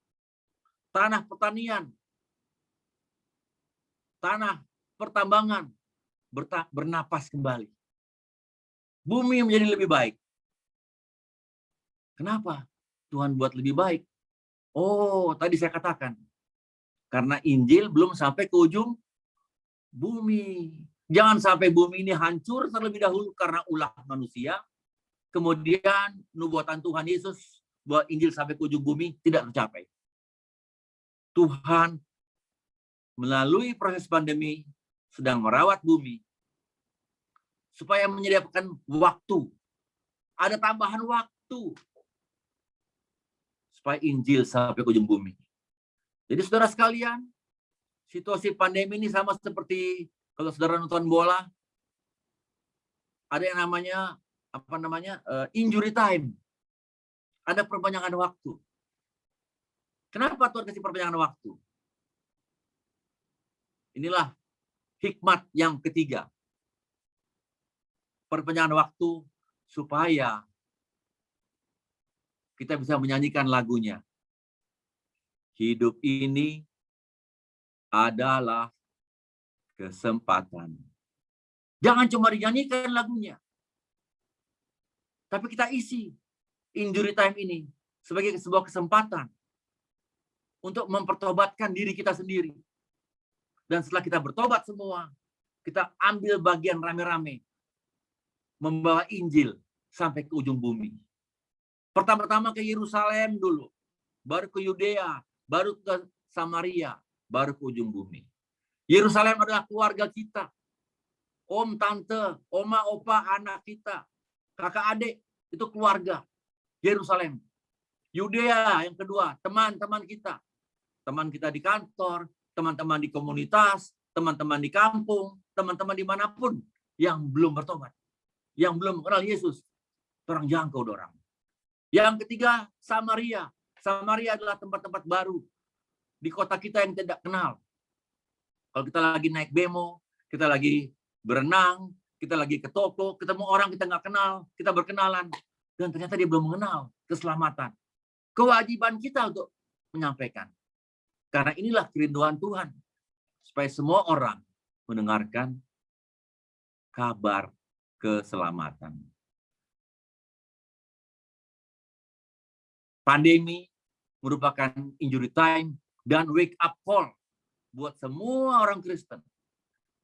Tanah pertanian, tanah pertambangan bernapas kembali. Bumi menjadi lebih baik. Kenapa Tuhan buat lebih baik? Oh, tadi saya katakan. Karena Injil belum sampai ke ujung bumi. Jangan sampai bumi ini hancur terlebih dahulu karena ulah manusia. Kemudian nubuatan Tuhan Yesus bahwa Injil sampai ke ujung bumi tidak tercapai. Tuhan melalui proses pandemi sedang merawat bumi supaya menyediakan waktu. Ada tambahan waktu supaya Injil sampai ke ujung bumi. Jadi saudara sekalian, Situasi pandemi ini sama seperti kalau saudara nonton bola, ada yang namanya injury time. Ada perpanjangan waktu. Kenapa Tuhan kasih perpanjangan waktu? Inilah hikmat yang ketiga. Perpanjangan waktu supaya kita bisa menyanyikan lagunya. Hidup ini adalah kesempatan. Jangan cuma dinyanyikan lagunya, tapi kita isi injury time ini sebagai sebuah kesempatan untuk mempertobatkan diri kita sendiri. Dan setelah kita bertobat semua, kita ambil bagian rame-rame membawa Injil sampai ke ujung bumi. Pertama-tama ke Yerusalem dulu, baru ke Yudea, baru ke Samaria, baru ke ujung bumi. Yerusalem adalah keluarga kita. Om, tante, oma, opa, anak kita, kakak, adik, itu keluarga. Yerusalem. Yudea yang kedua, teman-teman kita. Teman kita di kantor, teman-teman di komunitas, teman-teman di kampung, teman-teman dimanapun yang belum bertobat, yang belum kenal Yesus, orang jangkau dorang. Yang ketiga, Samaria. Samaria adalah tempat-tempat baru di kota kita yang tidak kenal. Kalau kita lagi naik bemo, kita lagi berenang, kita lagi ke toko, ketemu orang kita nggak kenal, kita berkenalan, dan ternyata dia belum mengenal keselamatan. Kewajiban kita untuk menyampaikan. Karena inilah kerinduan Tuhan. Supaya semua orang mendengarkan kabar keselamatan. Pandemi merupakan injury time dan wake up call buat semua orang Kristen.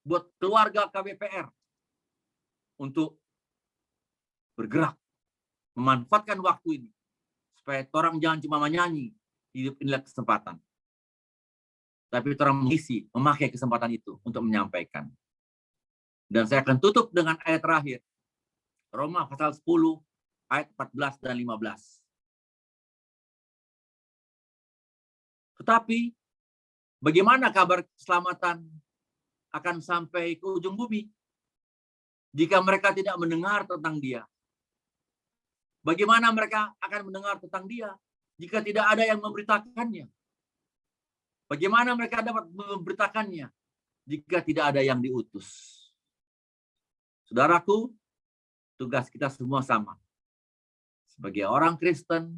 Buat keluarga KBPR. Untuk bergerak. Memanfaatkan waktu ini. Supaya orang jangan cuma menyanyi. Hidup inilah kesempatan. Tapi orang mengisi, memakai kesempatan itu untuk menyampaikan. Dan saya akan tutup dengan ayat terakhir. Roma pasal 10, ayat 14 dan 15. Tetapi, bagaimana kabar keselamatan akan sampai ke ujung bumi jika mereka tidak mendengar tentang dia? Bagaimana mereka akan mendengar tentang dia jika tidak ada yang memberitakannya? Bagaimana mereka dapat memberitakannya jika tidak ada yang diutus? Saudaraku, tugas kita semua sama. Sebagai orang Kristen,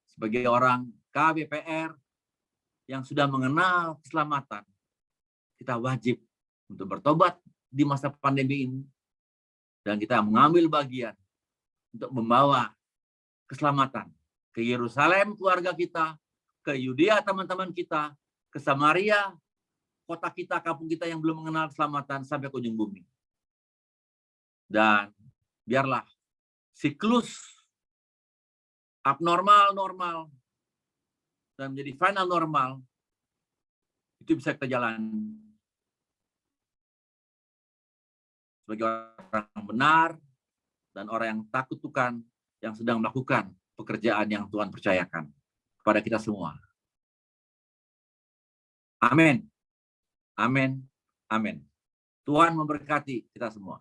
sebagai orang KBPR yang sudah mengenal keselamatan, kita wajib untuk bertobat di masa pandemi ini. Dan kita mengambil bagian untuk membawa keselamatan ke Yerusalem keluarga kita, ke Yudea teman-teman kita, ke Samaria, kota kita, kampung kita yang belum mengenal keselamatan sampai ke ujung bumi. Dan biarlah siklus abnormal-normal dan menjadi final normal itu bisa kita jalani sebagai orang benar dan orang yang takut Tuhan yang sedang melakukan pekerjaan yang Tuhan percayakan kepada kita semua. Amin. Amin. Amin. Tuhan memberkati kita semua.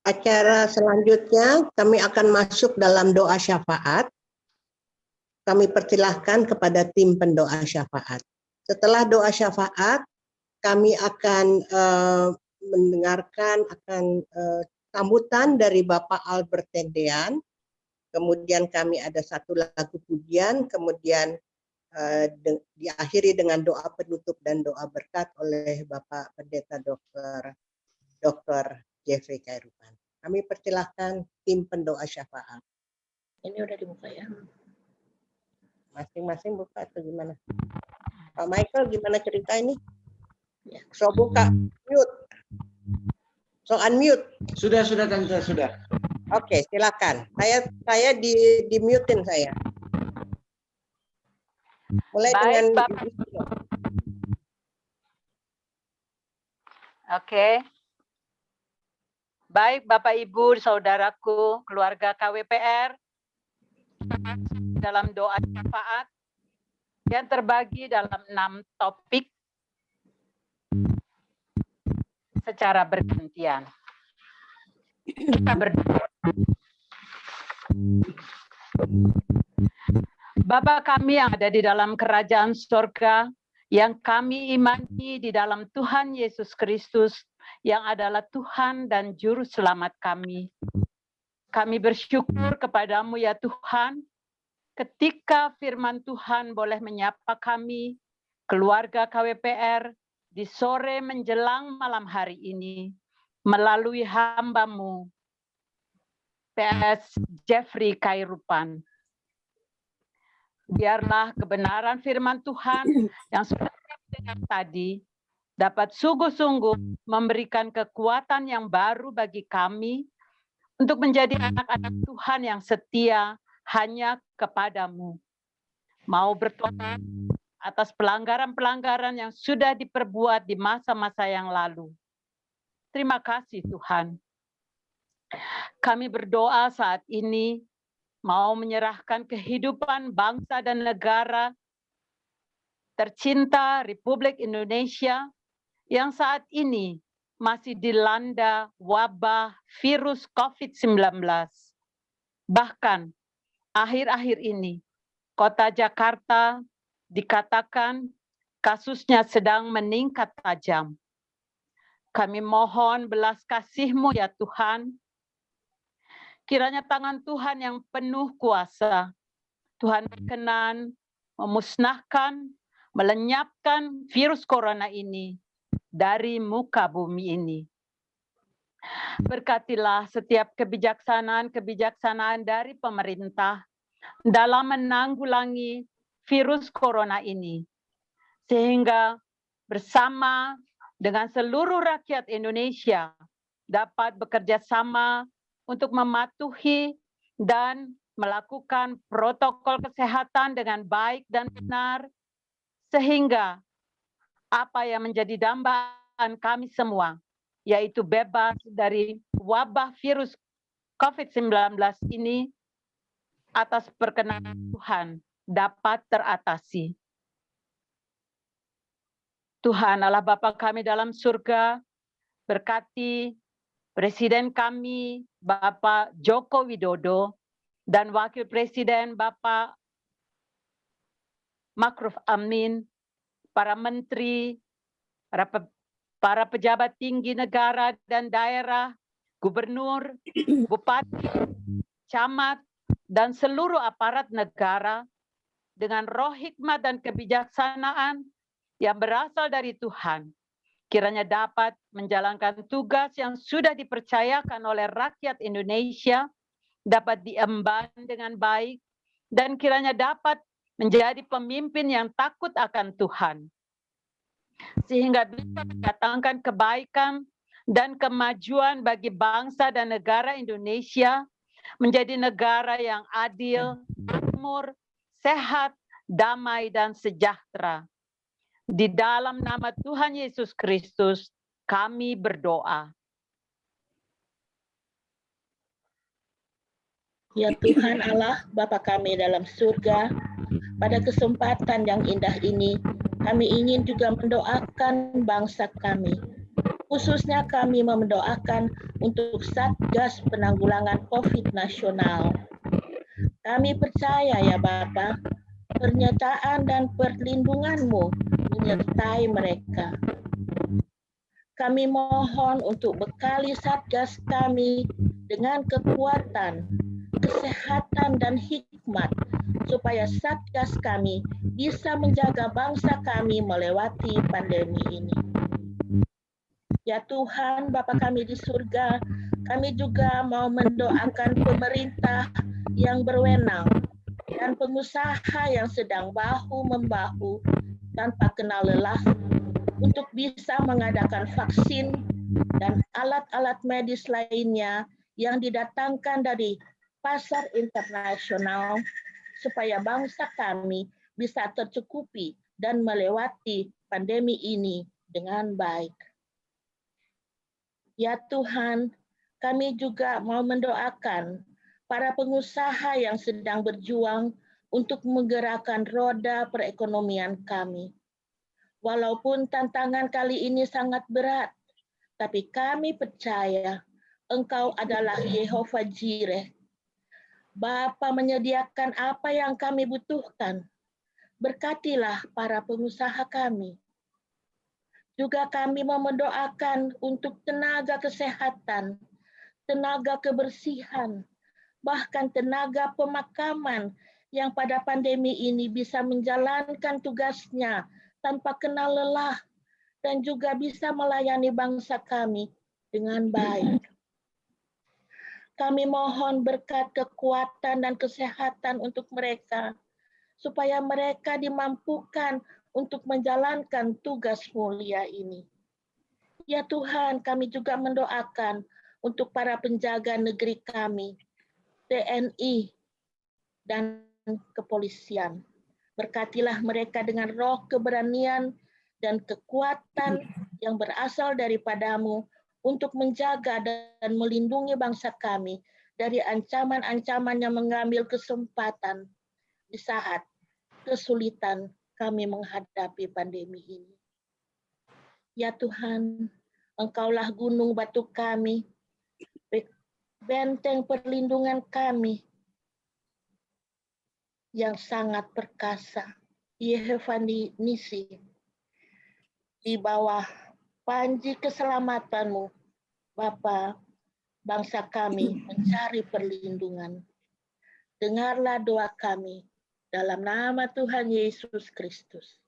Acara selanjutnya kami akan masuk dalam doa syafaat. Kami persilahkan kepada tim pendoa syafaat. Setelah doa syafaat, kami akan mendengarkan sambutan dari Bapak Albert Tendean. Kemudian kami ada satu lagu pujian, kemudian diakhiri dengan doa penutup dan doa berkat oleh Bapak Pendeta Dr. Jeffrey Khairupan. Kami persilahkan tim pendoa syafaat. Ini udah dibuka ya? Masing-masing buka atau gimana? Pak Michael, gimana cerita ini? Ya. So buka, mute. So unmute. Sudah Tante, sudah. Oke, silakan. Saya di mutein saya. Mulai Baik, dengan Bapak. Oke. Baik, Bapak Ibu, saudaraku, keluarga KWPR, dalam doa syafaat yang terbagi dalam 6 topik secara bergantian. Kita berdoa. Bapa kami yang ada di dalam kerajaan surga, yang kami imani di dalam Tuhan Yesus Kristus, yang adalah Tuhan dan Juru Selamat kami. Kami bersyukur kepadamu ya Tuhan, ketika firman Tuhan boleh menyapa kami, keluarga KWPR, di sore menjelang malam hari ini, melalui hamba-Mu, PS Jeffrey Khairupan. Biarlah kebenaran firman Tuhan yang sudah didengar tadi dapat sungguh-sungguh memberikan kekuatan yang baru bagi kami untuk menjadi anak-anak Tuhan yang setia hanya kepadamu. Mau bertobat atas pelanggaran-pelanggaran yang sudah diperbuat di masa-masa yang lalu. Terima kasih Tuhan. Kami berdoa saat ini mau menyerahkan kehidupan bangsa dan negara tercinta Republik Indonesia yang saat ini masih dilanda wabah virus COVID-19. Bahkan akhir-akhir ini Kota Jakarta dikatakan kasusnya sedang meningkat tajam. Kami mohon belas kasih-Mu ya Tuhan. Kiranya tangan Tuhan yang penuh kuasa, Tuhan berkenan memusnahkan, melenyapkan virus corona ini dari muka bumi ini. Berkatilah setiap kebijaksanaan dari pemerintah dalam menanggulangi virus corona ini, sehingga bersama dengan seluruh rakyat Indonesia dapat bekerja sama untuk mematuhi dan melakukan protokol kesehatan dengan baik dan benar, sehingga apa yang menjadi dambaan kami semua, yaitu bebas dari wabah virus COVID-19 ini, atas perkenan Tuhan dapat teratasi. Tuhan Allah Bapa kami dalam surga, berkati Presiden kami, Bapak Joko Widodo, dan Wakil Presiden Bapak Ma'ruf Amin, para menteri, para pejabat tinggi negara dan daerah, gubernur, bupati, camat, dan seluruh aparat negara dengan roh hikmat dan kebijaksanaan yang berasal dari Tuhan. Kiranya dapat menjalankan tugas yang sudah dipercayakan oleh rakyat Indonesia, dapat diemban dengan baik, dan kiranya dapat menjadi pemimpin yang takut akan Tuhan. Sehingga bisa mendatangkan kebaikan dan kemajuan bagi bangsa dan negara Indonesia menjadi negara yang adil, makmur, sehat, damai, dan sejahtera. Di dalam nama Tuhan Yesus Kristus, kami berdoa. Ya Tuhan Allah, Bapa kami dalam surga, pada kesempatan yang indah ini, kami ingin juga mendoakan bangsa kami. Khususnya kami mendoakan untuk Satgas Penanggulangan COVID nasional. Kami percaya ya Bapa, pernyataan dan perlindungan-Mu menyertai mereka. Kami mohon untuk bekali Satgas kami dengan kekuatan, kesehatan, dan hikmat, supaya Satgas kami bisa menjaga bangsa kami melewati pandemi ini. Ya Tuhan, Bapa kami di surga, kami juga mau mendoakan pemerintah yang berwenang dan pengusaha yang sedang bahu-membahu tanpa kenal lelah untuk bisa mengadakan vaksin dan alat-alat medis lainnya yang didatangkan dari pasar internasional supaya bangsa kami bisa tercukupi dan melewati pandemi ini dengan baik. Ya Tuhan, kami juga mau mendoakan para pengusaha yang sedang berjuang untuk menggerakkan roda perekonomian kami. Walaupun tantangan kali ini sangat berat, tapi kami percaya Engkau adalah Yehova Jireh. Bapa menyediakan apa yang kami butuhkan. Berkatilah para pengusaha kami. Juga kami mau mendoakan untuk tenaga kesehatan, tenaga kebersihan, bahkan tenaga pemakaman yang pada pandemi ini bisa menjalankan tugasnya tanpa kenal lelah dan juga bisa melayani bangsa kami dengan baik. Kami mohon berkat kekuatan dan kesehatan untuk mereka, supaya mereka dimampukan untuk menjalankan tugas mulia ini. Ya Tuhan, kami juga mendoakan untuk para penjaga negeri kami, TNI dan kepolisian. Berkatilah mereka dengan roh keberanian dan kekuatan yang berasal daripadamu untuk menjaga dan melindungi bangsa kami dari ancaman-ancaman yang mengambil kesempatan di saat kesulitan kami menghadapi pandemi ini. Ya Tuhan, Engkaulah gunung batu kami, benteng perlindungan kami yang sangat perkasa. Yehova Nisi, di bawah panji keselamatanmu, Bapa, bangsa kami mencari perlindungan. Dengarlah doa kami dalam nama Tuhan Yesus Kristus.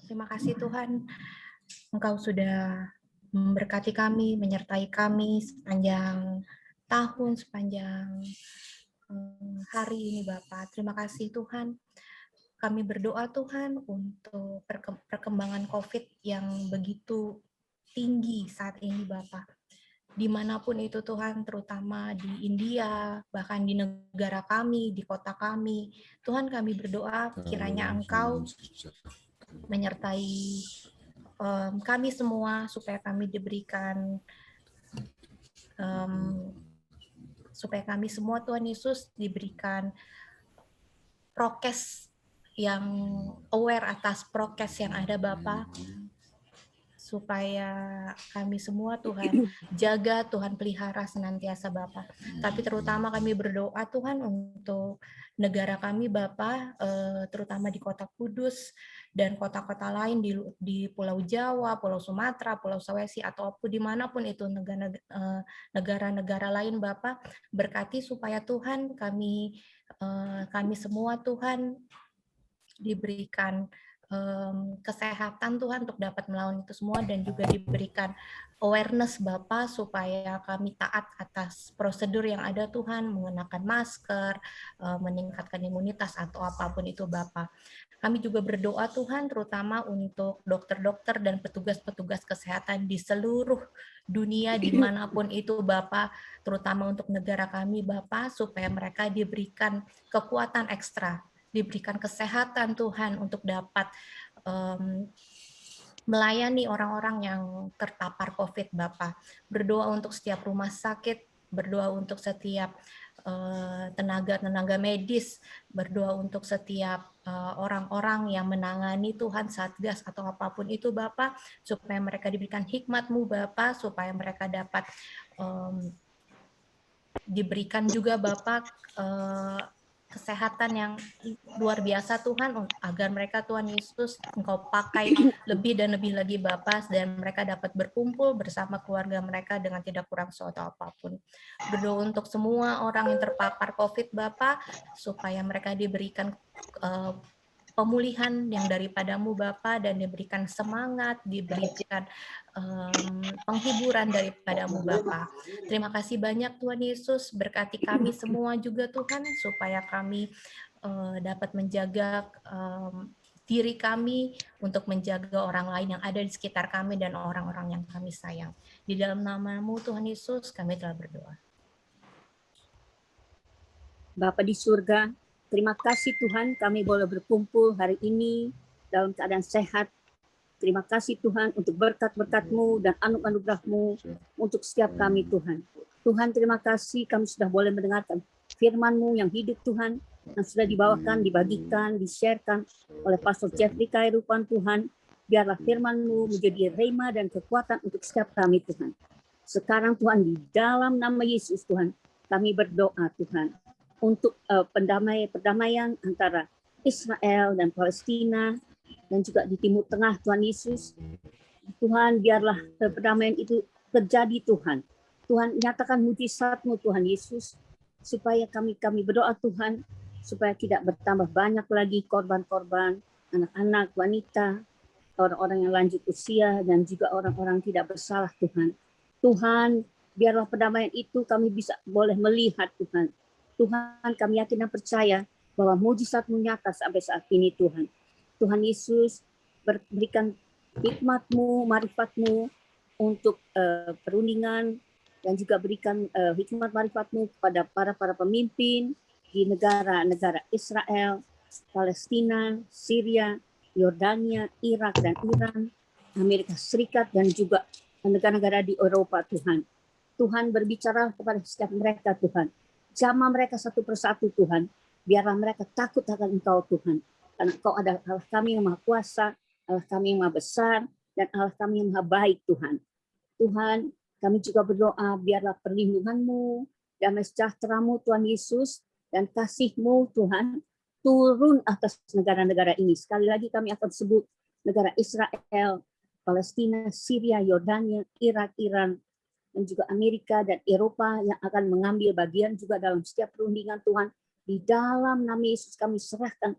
Terima kasih Tuhan, Engkau sudah memberkati kami, menyertai kami sepanjang tahun, sepanjang hari ini Bapak. Terima kasih Tuhan. Kami berdoa Tuhan untuk perkembangan COVID yang begitu tinggi saat ini Bapak. Dimanapun itu Tuhan, terutama di India, bahkan di negara kami, di kota kami. Tuhan kami berdoa kiranya Engkau menyertai kami semua supaya kami diberikan supaya kami semua Tuhan Yesus diberikan prokes yang aware atas prokes yang ada Bapa, supaya kami semua Tuhan jaga, Tuhan pelihara senantiasa Bapa. Tapi terutama kami berdoa Tuhan untuk negara kami Bapa, terutama di Kota Kudus dan kota-kota lain di Pulau Jawa, Pulau Sumatera, Pulau Sulawesi, ataupun dimanapun itu negara-negara lain Bapa, berkati supaya Tuhan kami semua Tuhan diberikan kesehatan Tuhan untuk dapat melawan itu semua, dan juga diberikan awareness Bapa supaya kami taat atas prosedur yang ada Tuhan, mengenakan masker, meningkatkan imunitas atau apapun itu Bapa. Kami juga berdoa Tuhan terutama untuk dokter-dokter dan petugas-petugas kesehatan di seluruh dunia dimanapun itu Bapa, terutama untuk negara kami Bapa, supaya mereka diberikan kekuatan ekstra, diberikan kesehatan Tuhan untuk dapat melayani orang-orang yang terpapar COVID Bapak. Berdoa untuk setiap rumah sakit, berdoa untuk setiap tenaga-tenaga medis, berdoa untuk setiap orang-orang yang menangani Tuhan, Satgas atau apapun itu Bapak, supaya mereka diberikan hikmat-Mu Bapak, supaya mereka dapat diberikan juga Bapak kesehatan yang luar biasa Tuhan, agar mereka Tuhan Yesus Engkau pakai lebih dan lebih lagi Bapa, dan mereka dapat berkumpul bersama keluarga mereka dengan tidak kurang suatu apapun. Berdoa untuk semua orang yang terpapar COVID Bapa, supaya mereka diberikan pemulihan yang daripadamu Bapa, dan diberikan semangat, diberikan penghiburan daripadamu Bapa. Terima kasih banyak Tuhan Yesus, berkati kami semua juga Tuhan, supaya kami dapat menjaga diri kami untuk menjaga orang lain yang ada di sekitar kami dan orang-orang yang kami sayang. Di dalam nama-Mu Tuhan Yesus kami telah berdoa. Bapa di surga, terima kasih Tuhan kami boleh berkumpul hari ini dalam keadaan sehat. Terima kasih Tuhan untuk berkat-berkat-Mu dan anugerah-Mu untuk setiap kami Tuhan. Tuhan terima kasih kami sudah boleh mendengarkan firman-Mu yang hidup Tuhan, yang sudah dibawakan, dibagikan, di-sharekan oleh Pastor Jeffrey Khairupan Tuhan. Biarlah firman-Mu menjadi rema dan kekuatan untuk setiap kami Tuhan. Sekarang Tuhan di dalam nama Yesus Tuhan, kami berdoa Tuhan untuk perdamaian antara Israel dan Palestina, dan juga di Timur Tengah Tuhan Yesus. Tuhan biarlah perdamaian itu terjadi Tuhan. Tuhan nyatakan mujizat-Mu Tuhan Yesus, supaya kami berdoa Tuhan, supaya tidak bertambah banyak lagi korban-korban, anak-anak, wanita, orang-orang yang lanjut usia, dan juga orang-orang tidak bersalah Tuhan. Tuhan biarlah perdamaian itu kami bisa boleh melihat Tuhan. Tuhan kami yakin dan percaya bahwa mujizat-Mu nyata sampai saat ini Tuhan. Tuhan Yesus berikan hikmat-Mu, marifat-Mu untuk perundingan, dan juga berikan hikmat marifat-Mu kepada para pemimpin di negara-negara Israel, Palestina, Syria, Yordania, Irak dan Iran, Amerika Serikat, dan juga negara-negara di Eropa Tuhan. Tuhan berbicara kepada setiap mereka Tuhan. Jamah mereka satu persatu Tuhan. Biarlah mereka takut akan Engkau Tuhan. Karena Engkau adalah Allah kami yang maha kuasa, Allah kami yang maha besar, dan Allah kami yang maha baik Tuhan. Tuhan, kami juga berdoa biarlah perlindungan-Mu, damai sejahtera-Mu Tuhan Yesus, dan kasih-Mu Tuhan turun atas negara-negara ini. Sekali lagi kami akan sebut negara Israel, Palestina, Syria, Yordania, Irak, Iran, dan juga Amerika dan Eropa yang akan mengambil bagian juga dalam setiap perundingan Tuhan. Di dalam nama Yesus kami serahkan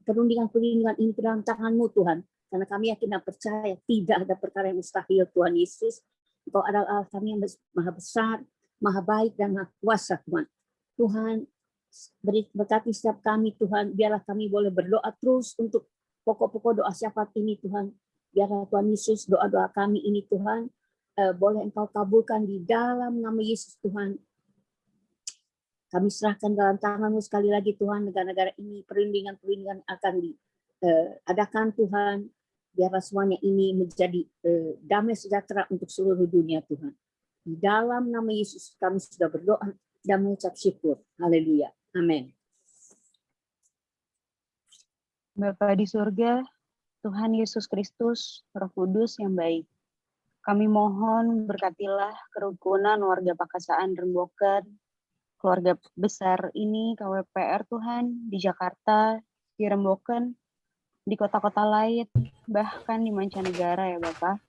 perundingan-perundingan ini ke dalam tangan-Mu Tuhan. Karena kami yakin dan percaya tidak ada perkara yang mustahil Tuhan Yesus. Engkau adalah Allah kami yang maha besar, maha baik dan maha kuasa Tuhan. Tuhan berkati setiap kami Tuhan. Biarlah kami boleh berdoa terus untuk pokok-pokok doa syafaat ini Tuhan. Biarlah Tuhan Yesus doa-doa kami ini Tuhan boleh Engkau kabulkan di dalam nama Yesus Tuhan. Kami serahkan dalam tangan-Mu sekali lagi Tuhan, negara-negara ini, perundingan-perundingan akan diadakan Tuhan. Biarlah semuanya ini menjadi damai sejahtera untuk seluruh dunia Tuhan. Di dalam nama Yesus kami sudah berdoa dan mengucap syukur. Haleluya. Amin. Bapa di surga, Tuhan Yesus Kristus, Roh Kudus yang baik. Kami mohon berkatilah kerukunan warga Pakasaan Remboken, keluarga besar ini, KWPR Tuhan, di Jakarta, di Remboken, di kota-kota lain, bahkan di mancanegara ya Bapak.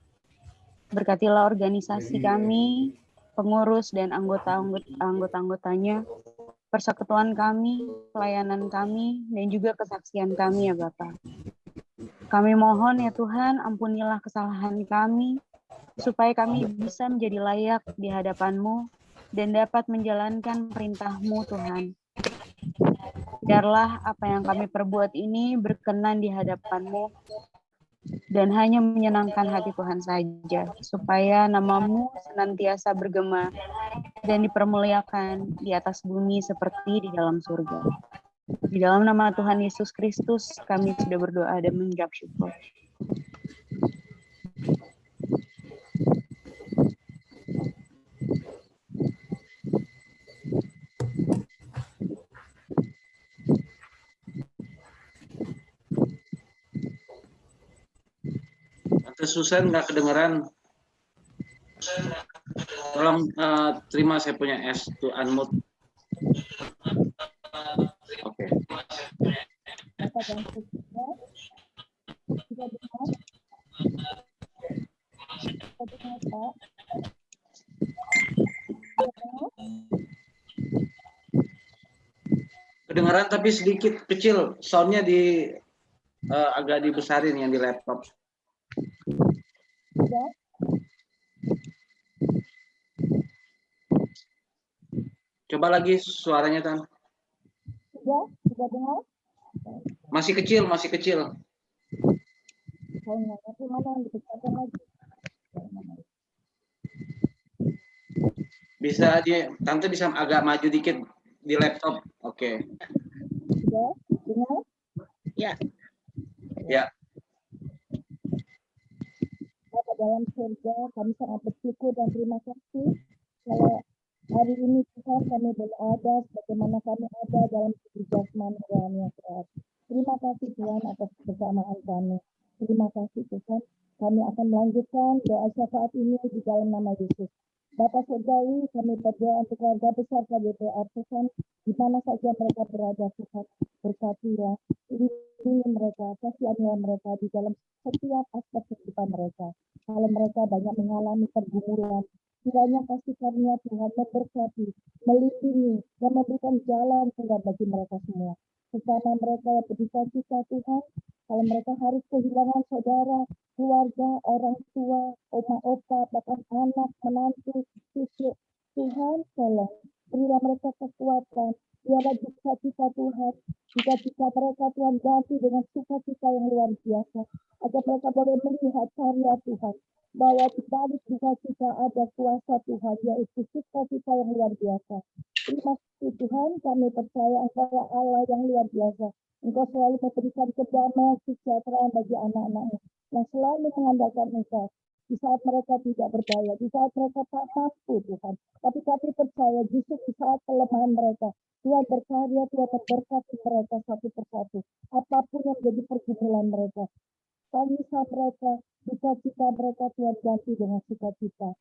Berkatilah organisasi kami, pengurus dan anggota-anggotanya, persekutuan kami, pelayanan kami, dan juga kesaksian kami ya Bapak. Kami mohon ya Tuhan, ampunilah kesalahan kami, supaya kami bisa menjadi layak di hadapan-Mu dan dapat menjalankan perintah-Mu Tuhan. Biarlah apa yang kami perbuat ini berkenan di hadapan-Mu dan hanya menyenangkan hati Tuhan saja, supaya nama-Mu senantiasa bergema dan dipermuliakan di atas bumi seperti di dalam surga. Di dalam nama Tuhan Yesus Kristus, kami sudah berdoa dan mengucap syukur. Tante Susan nggak kedengeran. Tolong terima saya punya S to unmute. Oke. Kedengaran tapi sedikit kecil, soundnya agak dibesarin yang di laptop. Coba lagi suaranya, Tan. Sudah dengar? Masih kecil, masih kecil. Saya nggak ngerti mana yang dibesarkan lagi. Tante bisa agak maju dikit di laptop. Oke. Sudah dengar? Ya. Ya. Bapa dalam surga, kami sangat bersyukur dan terima kasih kalau hari ini Tuhan kami boleh ada sebagaimana kami ada dalam tubuh jasmani dan yang sehat. Terima kasih Tuhan atas kebersamaan kami. Terima kasih Tuhan. Kami akan melanjutkan doa syafaat ini di dalam nama Yesus. Bapa Surgawi, kami berdoa untuk keluarga besar KBPR Tuhan, di mana saja mereka berada Tuhan, berkatilah, lindungi mereka, kasihanilah mereka di dalam setiap aspek kehidupan mereka. Kalau mereka banyak mengalami pergumulan, kiranya kasih karunia Tuhan memberkati, melindungi, dan memberikan jalan keluar bagi mereka semua. Bersama mereka yang berduka cita Tuhan, kalau mereka harus kehilangan saudara, keluarga, orang tua, oma opa, bahkan anak, menantu, cucu, Tuhan tolong berilah mereka kekuatan, biarlah duka-cita Tuhan, duka-cita mereka Tuhan ganti dengan sukacita yang luar biasa, agar mereka boleh melihat karya Tuhan, bahwa di balik duka-cita ada kuasa Tuhan, yaitu sukacita yang luar biasa. Terima kasih Tuhan, kami percaya Engkau Allah yang luar biasa. Engkau selalu memberikan kedamaian kesejahteraan bagi anak-anak-Mu yang selalu mengandalkan Engkau. Di saat mereka tidak berdaya, di saat mereka tak mampu Tuhan. Tapi kami percaya justru di saat kelemahan mereka, Tuhan berkarya, Tuhan memberkati mereka satu persatu. Apapun yang menjadi pergumulan mereka, tangisan mereka, duka-cita mereka Tuhan ganti dengan sukacita.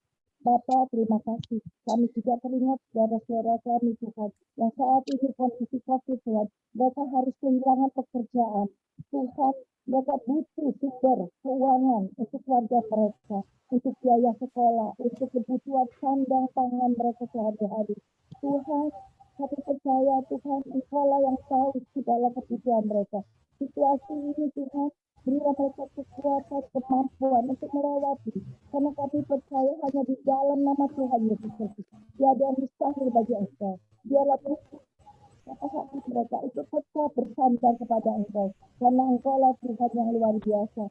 Bapa, terima kasih. Kami juga teringat saudara-saudara kami Tuhan, yang saat ini kondisi COVID Tuhan, mereka harus kehilangan pekerjaan. Tuhan, mereka butuh sumber keuangan untuk keluarga mereka, untuk biaya sekolah, untuk kebutuhan sandang pangan mereka sehari-hari. Tuhan, kami percaya Tuhan, Engkaulah yang tahu segala kebutuhan mereka. Situasi ini Tuhan, berilah mereka kekuatan, kemampuan untuk melewati. Karena kami percaya hanya di dalam nama Tuhan Yesus Kristus. Tiada yang mustahil bagi Engkau. Biarlah hati mereka itu tetap bersandar kepada Engkau. Karena Engkaulah Tuhan yang luar biasa.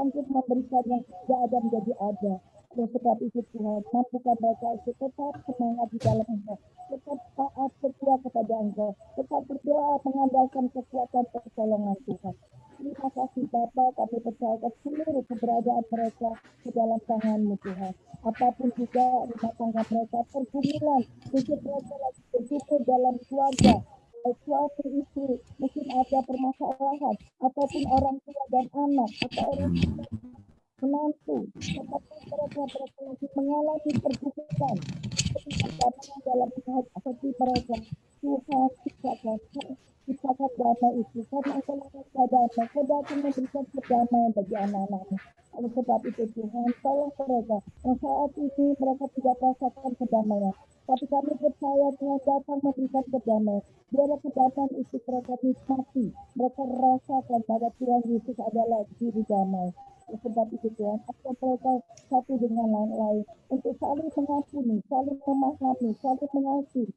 Untuk memberikan yang tidak ada menjadi ada. Dan sebab itu Tuhan, mampukan mereka itu tetap semangat di dalam Engkau. Tetap taat setia kepada Engkau. Tetap berdoa mengandalkan kekuatan pertolongan Tuhan. Terima kasih Bapa, kami percayakan seluruh keberadaan mereka ke dalam tangan-Mu Tuhan. Apapun juga rumah tangga mereka, pergumulan, mungkin mereka lagi bersyukur dalam keluarga, suami istri, mungkin ada permasalahan, ataupun orang tua dan anak, atau orang tua menantu, apapun mereka lagi mengalami pergumulan, ketika dalam hati mereka, Tuhan ciptakan damai itu, karena Engkau damai, Kau datang memberikan kedamaian bagi anak-anak-Mu. Oleh sebab itu Tuhan, tolong mereka. Yang saat ini mereka tidak merasakan kedamaian. Tapi kami percaya Tuhan datang memberikan kedamaian. Biarlah kedamaian itu mereka nikmati. Mereka rasakan bahwa Tuhan Yesus adalah juru damai. Oleh sebab itu Tuhan, agar mereka satu dengan lain-lain untuk saling mengampuni, saling memahami, saling mengasihi.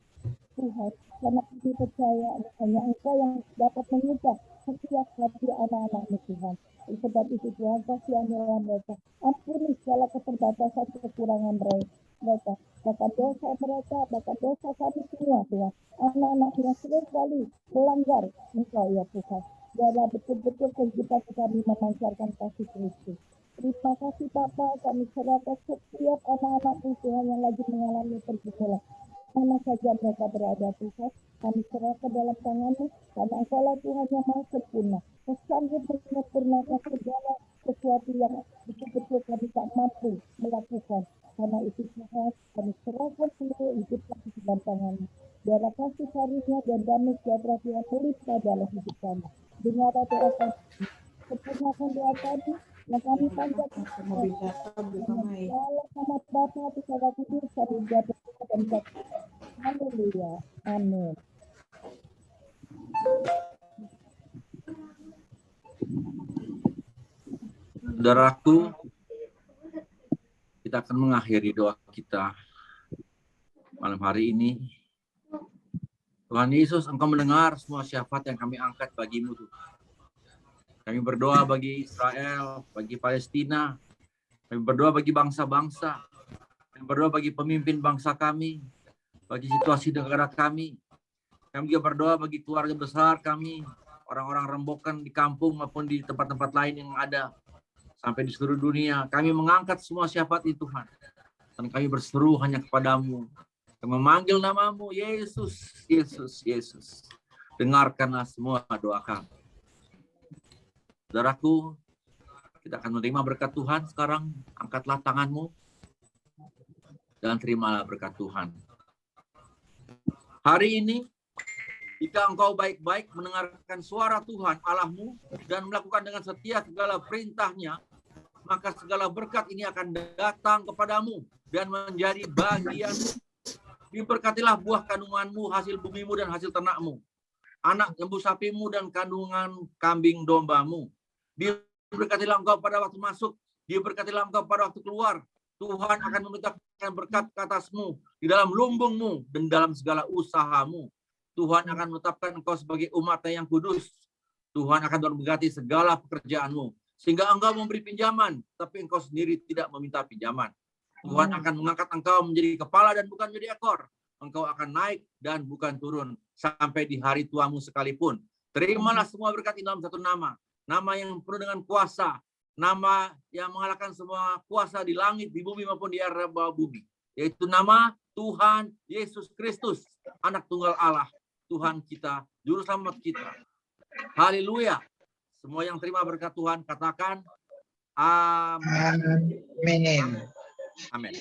Tuhan, karena kami percaya hanya Engkau yang dapat mengubah setiap hati anak-anak-Mu Tuhan. Oleh sebab itu Tuhan, kasihanilah mereka. Ampuni segala keterbatasan kekurangan mereka. Bahkan dosa mereka, bahkan dosa kami semua Tuhan. Anak-anak yang sering kali melanggar Engkau ya Tuhan. Biarlah betul-betul kehidupan kami memancarkan kasih Kristus. Terima kasih Bapa, kami serahkan setiap anak-anak Tuhan yang lagi mengalami pergumulan. Mana saja mereka berada Tuhan, kami serahkan dalam tangan-Mu, karena Engkaulah Tuhan yang maha sempurna, sanggup menyempurnakan segala sesuatu yang betul-betul kami tak mampu melakukan. Karena itu Tuhan, kami serahkan seluruh hidup kami dalam tangan-Mu. Biarlah kasih karunia dan damai sejahtera Tuhan melimpah dalam hidup kami. Dengarlah doa kami, sempurnakan doa kami, yang kami panjatkan dalam nama Bapa, Putra dan Roh Kudus, kami berdoa dan berkata, haleluya, amin. Saudaraku, kita akan mengakhiri doa kita malam hari ini. Tuhan Yesus, Engkau mendengar semua syafaat yang kami angkat bagi-Mu, Tuhan. Kami berdoa bagi Israel, bagi Palestina, kami berdoa bagi bangsa-bangsa, kami berdoa bagi pemimpin bangsa kami, bagi situasi negara kami. Kami juga berdoa bagi keluarga besar kami, orang-orang rembokan di kampung maupun di tempat-tempat lain yang ada, sampai di seluruh dunia. Kami mengangkat semua syafaat itu Tuhan. Dan kami berseru hanya kepadamu. Kami memanggil namamu, Yesus, Yesus, Yesus. Dengarkanlah semua doa kami. Saudaraku, kita akan menerima berkat Tuhan sekarang. Angkatlah tanganmu dan terimalah berkat Tuhan. Hari ini, jika engkau baik-baik mendengarkan suara Tuhan Allahmu dan melakukan dengan setia segala perintahnya, maka segala berkat ini akan datang kepadamu dan menjadi bagianmu. Diberkatilah buah kandunganmu, hasil bumimu dan hasil ternakmu, anak lembu sapimu dan kandungan kambing dombamu. Diberkatilah engkau pada waktu masuk, diberkatilah engkau pada waktu keluar. Tuhan akan memintakan berkat ke atasmu, di dalam lumbungmu dan dalam segala usahamu. Tuhan akan menetapkan engkau sebagai umat-Nya yang kudus. Tuhan akan memberkati segala pekerjaanmu, sehingga engkau memberi pinjaman, tapi engkau sendiri tidak meminta pinjaman. Tuhan akan mengangkat engkau menjadi kepala dan bukan menjadi ekor. Engkau akan naik dan bukan turun, sampai di hari tuamu sekalipun. Terimalah semua berkat ini dalam satu nama. Nama yang penuh dengan kuasa, nama yang mengalahkan semua kuasa di langit, di bumi maupun di area bawah bumi, yaitu nama Tuhan Yesus Kristus, Anak Tunggal Allah, Tuhan kita, Juru Selamat kita. Haleluya. Semua yang terima berkat Tuhan katakan amin. Amin. Amin.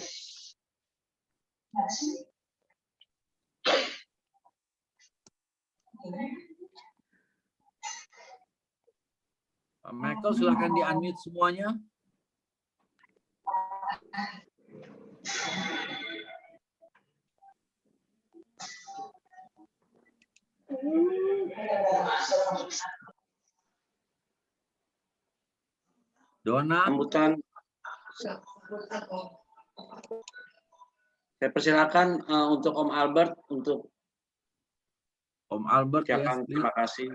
Pak Michael, silahkan di-unmute semuanya. Dona. Sambutan. Saya persilakan untuk Om Albert untuk Om Albert, ucapan terima kasih.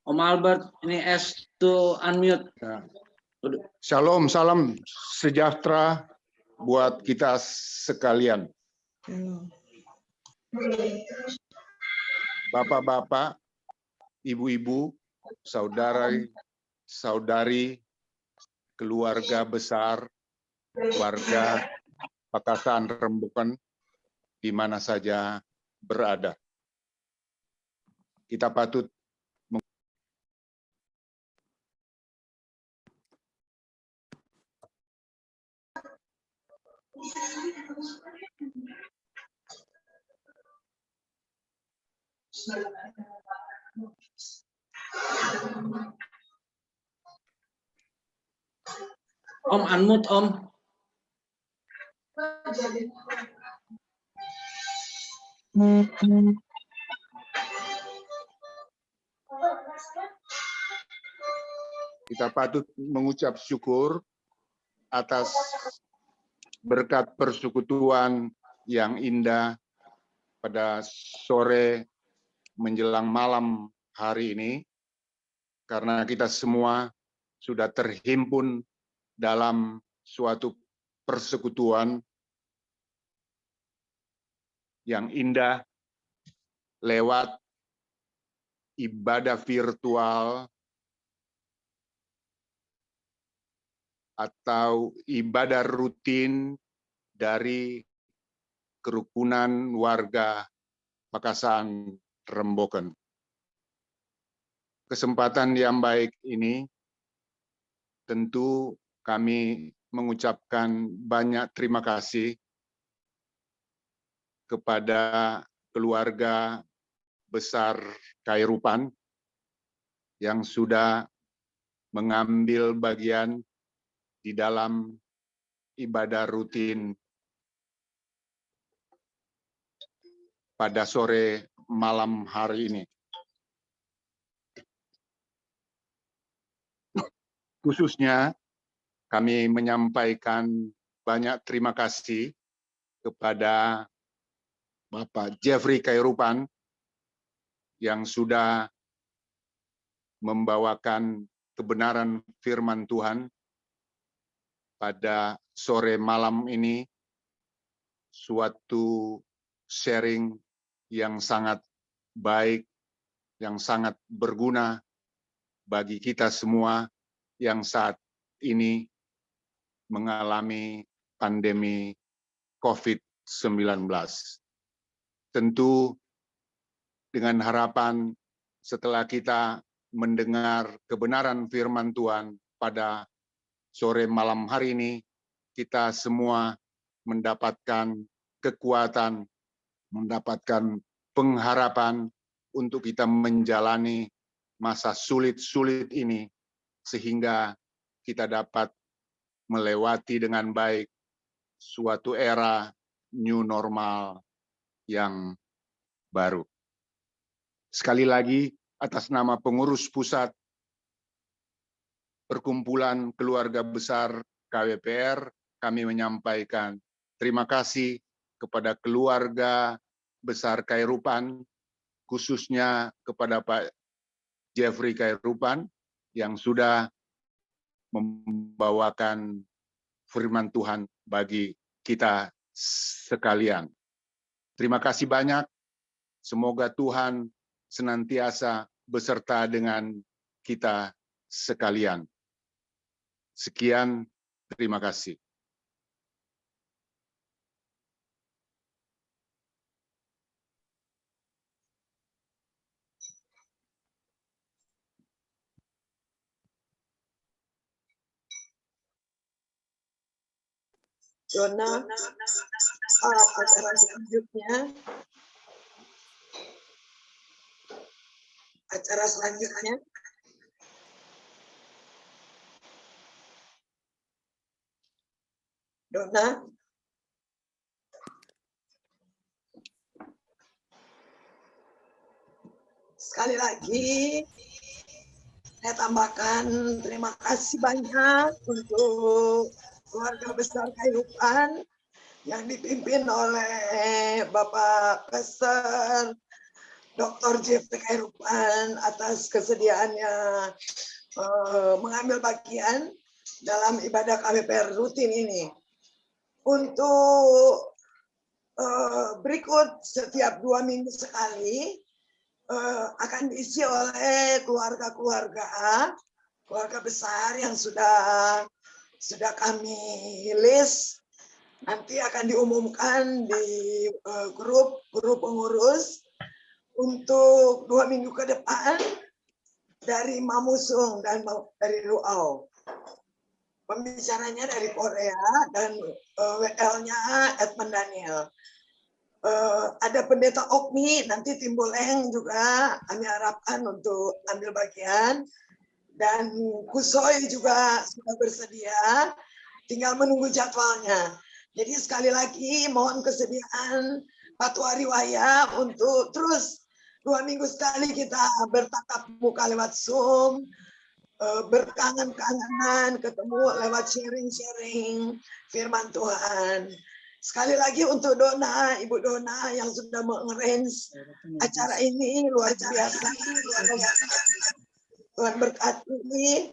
Om Albert, ini S to unmute. Shalom, salam sejahtera buat kita sekalian. Bapak-bapak, ibu-ibu, saudara-saudari, keluarga besar warga Pakasaan Rembukan di mana saja berada. Kita patut Om, unmute Om. Kita patut mengucap syukur atas berkat persekutuan yang indah pada sore menjelang malam hari ini, karena kita semua sudah terhimpun dalam suatu persekutuan yang indah lewat ibadah virtual atau ibadah rutin dari kerukunan warga Pakasaan Rembukan. Kesempatan yang baik ini tentu kami mengucapkan banyak terima kasih kepada keluarga besar Khairupan yang sudah mengambil bagian di dalam ibadah rutin pada sore malam hari ini. Khususnya kami menyampaikan banyak terima kasih kepada Bapak Jeffrey Khairupan yang sudah membawakan kebenaran firman Tuhan pada sore malam ini, suatu sharing yang sangat baik, yang sangat berguna bagi kita semua yang saat ini mengalami pandemi COVID-19. Tentu dengan harapan setelah kita mendengar kebenaran firman Tuhan pada sore malam hari ini, kita semua mendapatkan kekuatan, mendapatkan pengharapan untuk kita menjalani masa sulit-sulit ini, sehingga kita dapat melewati dengan baik suatu era new normal yang baru. Sekali lagi, atas nama pengurus pusat Perkumpulan Keluarga Besar KWPR, kami menyampaikan terima kasih kepada keluarga besar Khairupan, khususnya kepada Pak Jeffrey Khairupan yang sudah membawakan firman Tuhan bagi kita sekalian. Terima kasih banyak. Semoga Tuhan senantiasa beserta dengan kita sekalian. Sekian, terima kasih. Dona, acara selanjutnya. Dona. Sekali lagi, saya tambahkan terima kasih banyak untuk keluarga besar Khairupan yang dipimpin oleh Bapak Peser Dr. Jeffrey Khairupan atas kesediaannya mengambil bagian dalam ibadah KWPR rutin ini. Untuk berikut setiap 2 minggu sekali akan diisi oleh keluarga besar yang sudah sudah kami list, nanti akan diumumkan di grup pengurus untuk 2 minggu ke depan dari Mamusung dan dari Ruau. Pembicaranya dari Korea dan WL-nya Edmund Daniel. Ada pendeta Okmi, nanti Timbuleng juga kami harapkan untuk ambil bagian. Dan Kusoy juga sudah bersedia, tinggal menunggu jadwalnya. Jadi sekali lagi mohon kesediaan Patwa Riwaya untuk terus 2 minggu sekali kita bertatap muka lewat Zoom, berkangen-kangenan, ketemu lewat sharing-sharing firman Tuhan. Sekali lagi untuk Dona, Ibu Dona yang sudah mengarrange acara ini luar biasa. Tuhan berkati.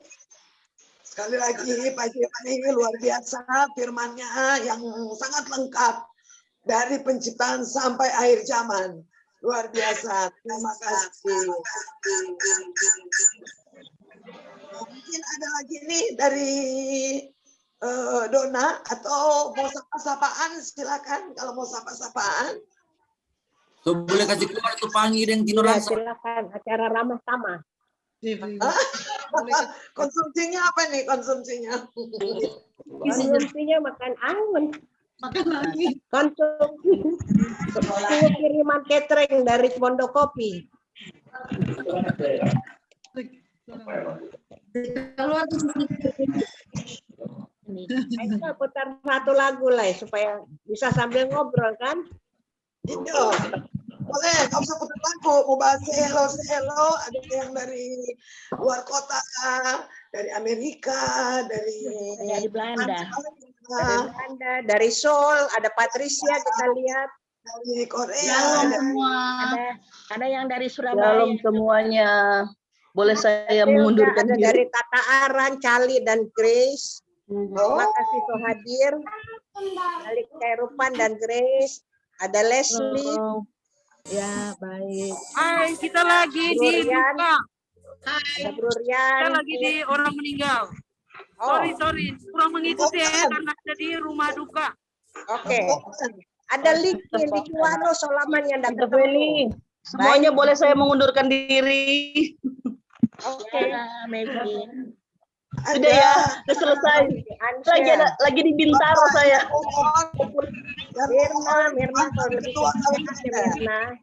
Sekali lagi pagi ini luar biasa firman-Nya yang sangat lengkap dari penciptaan sampai akhir zaman. Luar biasa. Terima kasih. Mungkin ada lagi nih dari Dona atau mau sapa-sapaan, silakan kalau mau sapa-sapaan. So, boleh kasih keluar tuh panggil yang tidur Ya, silakan acara ramah tamah. Konsumsinya apa nih konsumsinya? Konsumsinya makan angin. Makan angin. Konsumsi kiriman catering dari Mondokopi. Ayo putar satu lagu lah supaya bisa sambil ngobrol kan? Iya. Boleh, nggak usah putar lagu. Mau bahas selo, ada yang dari luar kota, dari Amerika, dari Belanda. Dari Belanda, dari Seoul, ada Patricia kita lihat. Dari Korea. Shalom semua. Ada yang dari Surabaya. Shalom semuanya. Boleh saya mengundurkan ada diri? dari Tata Aran, Cali, dan Grace. Terima kasih sudah hadir. Dari Kairupan dan Grace. Ada Leslie. Ya, baik. Hai, kita lagi di Brurian. duka. Ada Brurian. Kita lagi di orang meninggal. Oh. Sorry. Kurang mengikuti ya, karena ada di rumah duka. Oke. Ada Liki, Liki Wano, Solaman yang Tante Feli, semuanya boleh saya mengundurkan diri. Oke. Sudah ya, sudah selesai. Lagi di Bintaro saya. Mirna, kalau lebih Mirna.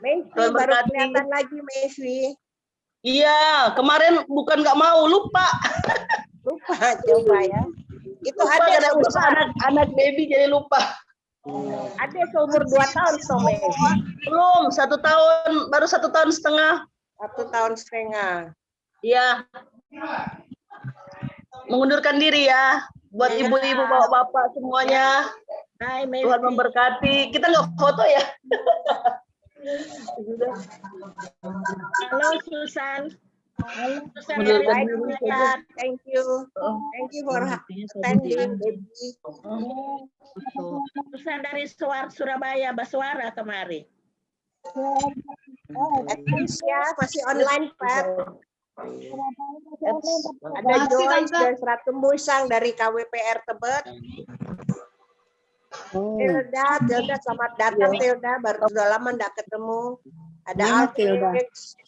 Messi baru kelihatan lagi Messi. Iya, kemarin bukan nggak mau, lupa. Lupa, coba ya. Itu lupa, ada urus anak baby jadi lupa. Ada seumur 2 tahun, Some. Belum, 1 tahun, baru 1 tahun setengah. 1 tahun setengah. Iya. Mengundurkan diri ya, buat ibu-ibu, bapak-bapak semuanya. Hai, Tuhan memberkati. Kita nggak foto ya? Halo Susan. Susan Mengundurkan dari diri. Surabaya. Thank you for attending, baby. Susan dari Surabaya, Baswara kemari. Patricia masih online, Pak. Ada Joyce dan Serat Tembusang dari KWPR Tebet. Tilda, selamat datang Tilda, baru sudah lama enggak ketemu. Ada Alfix.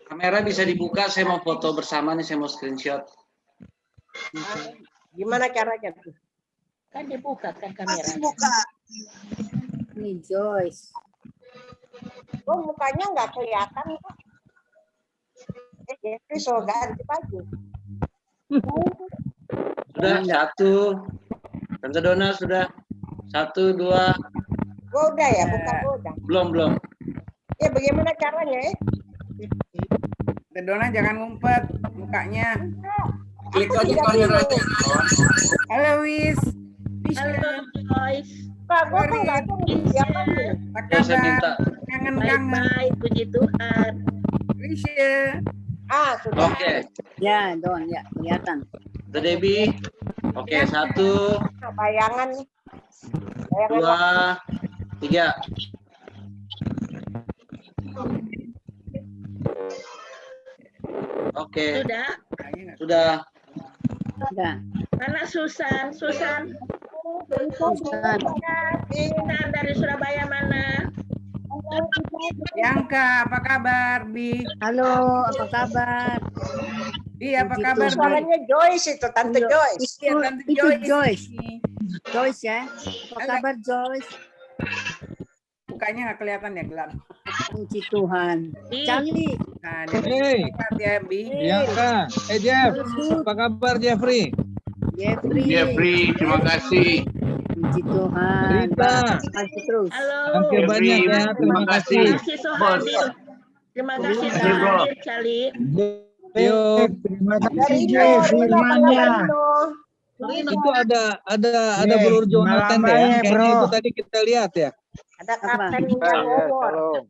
Kamera bisa dibuka, saya mau foto bersama nih, saya mau screenshot. Gimana caranya tuh? Kan dibuka kan kamera. Buka. Ini Joyce. Oh, mukanya nggak kelihatan kok. Jeffrey so ganti baju. Sudah 1. Tante Dona sudah 1, 2. Gua udah ya, bukan gua udah. Belum. Ya bagaimana caranya ya? Tante Dona jangan ngumpet mukanya. Klik aja kameranya. Halo Wis. Halo Joyce. Pak, gua kan nggak tahu siapa nih. Ya, saya minta. Kangen-kangen. Baik, puji Tuhan. Wisya. Sudah. Oke. Ya, Don, ya, kelihatan. Tante Debbie. Oke, 1, Bayangan nih. 2, 3. Oke. Sudah. Sudah. Enggak. Mana Susan? Susan. Susan. Susan dari Surabaya mana? Bianca, apa kabar, Bi? Halo, apa kabar? Bi, apa Puji kabar, Bi? Suaranya Joyce itu, Tante Joyce. Iya, Tante Itu Joyce. Joyce. Joyce ya. Apa kabar Joyce? Mukanya nggak kelihatan ya, gelap. Puji Tuhan. Charlie. Nah, Hey, ya, Bi. Bianca, Jeff, apa kabar Jeffrey? Jeffrey, terima kasih. Puji Tuhan. Rita, Masih terus. Halo. hampir banyak ya, terima kasih. Terima kasih Sohadir. Terima kasih Sohadir, Charlie. Yuk, Terima kasih Jeff firmannya. itu ada Blur Jonathan Malam ya, baik, kayaknya bro. itu tadi kita lihat ya. Ada kapten yang ngomong.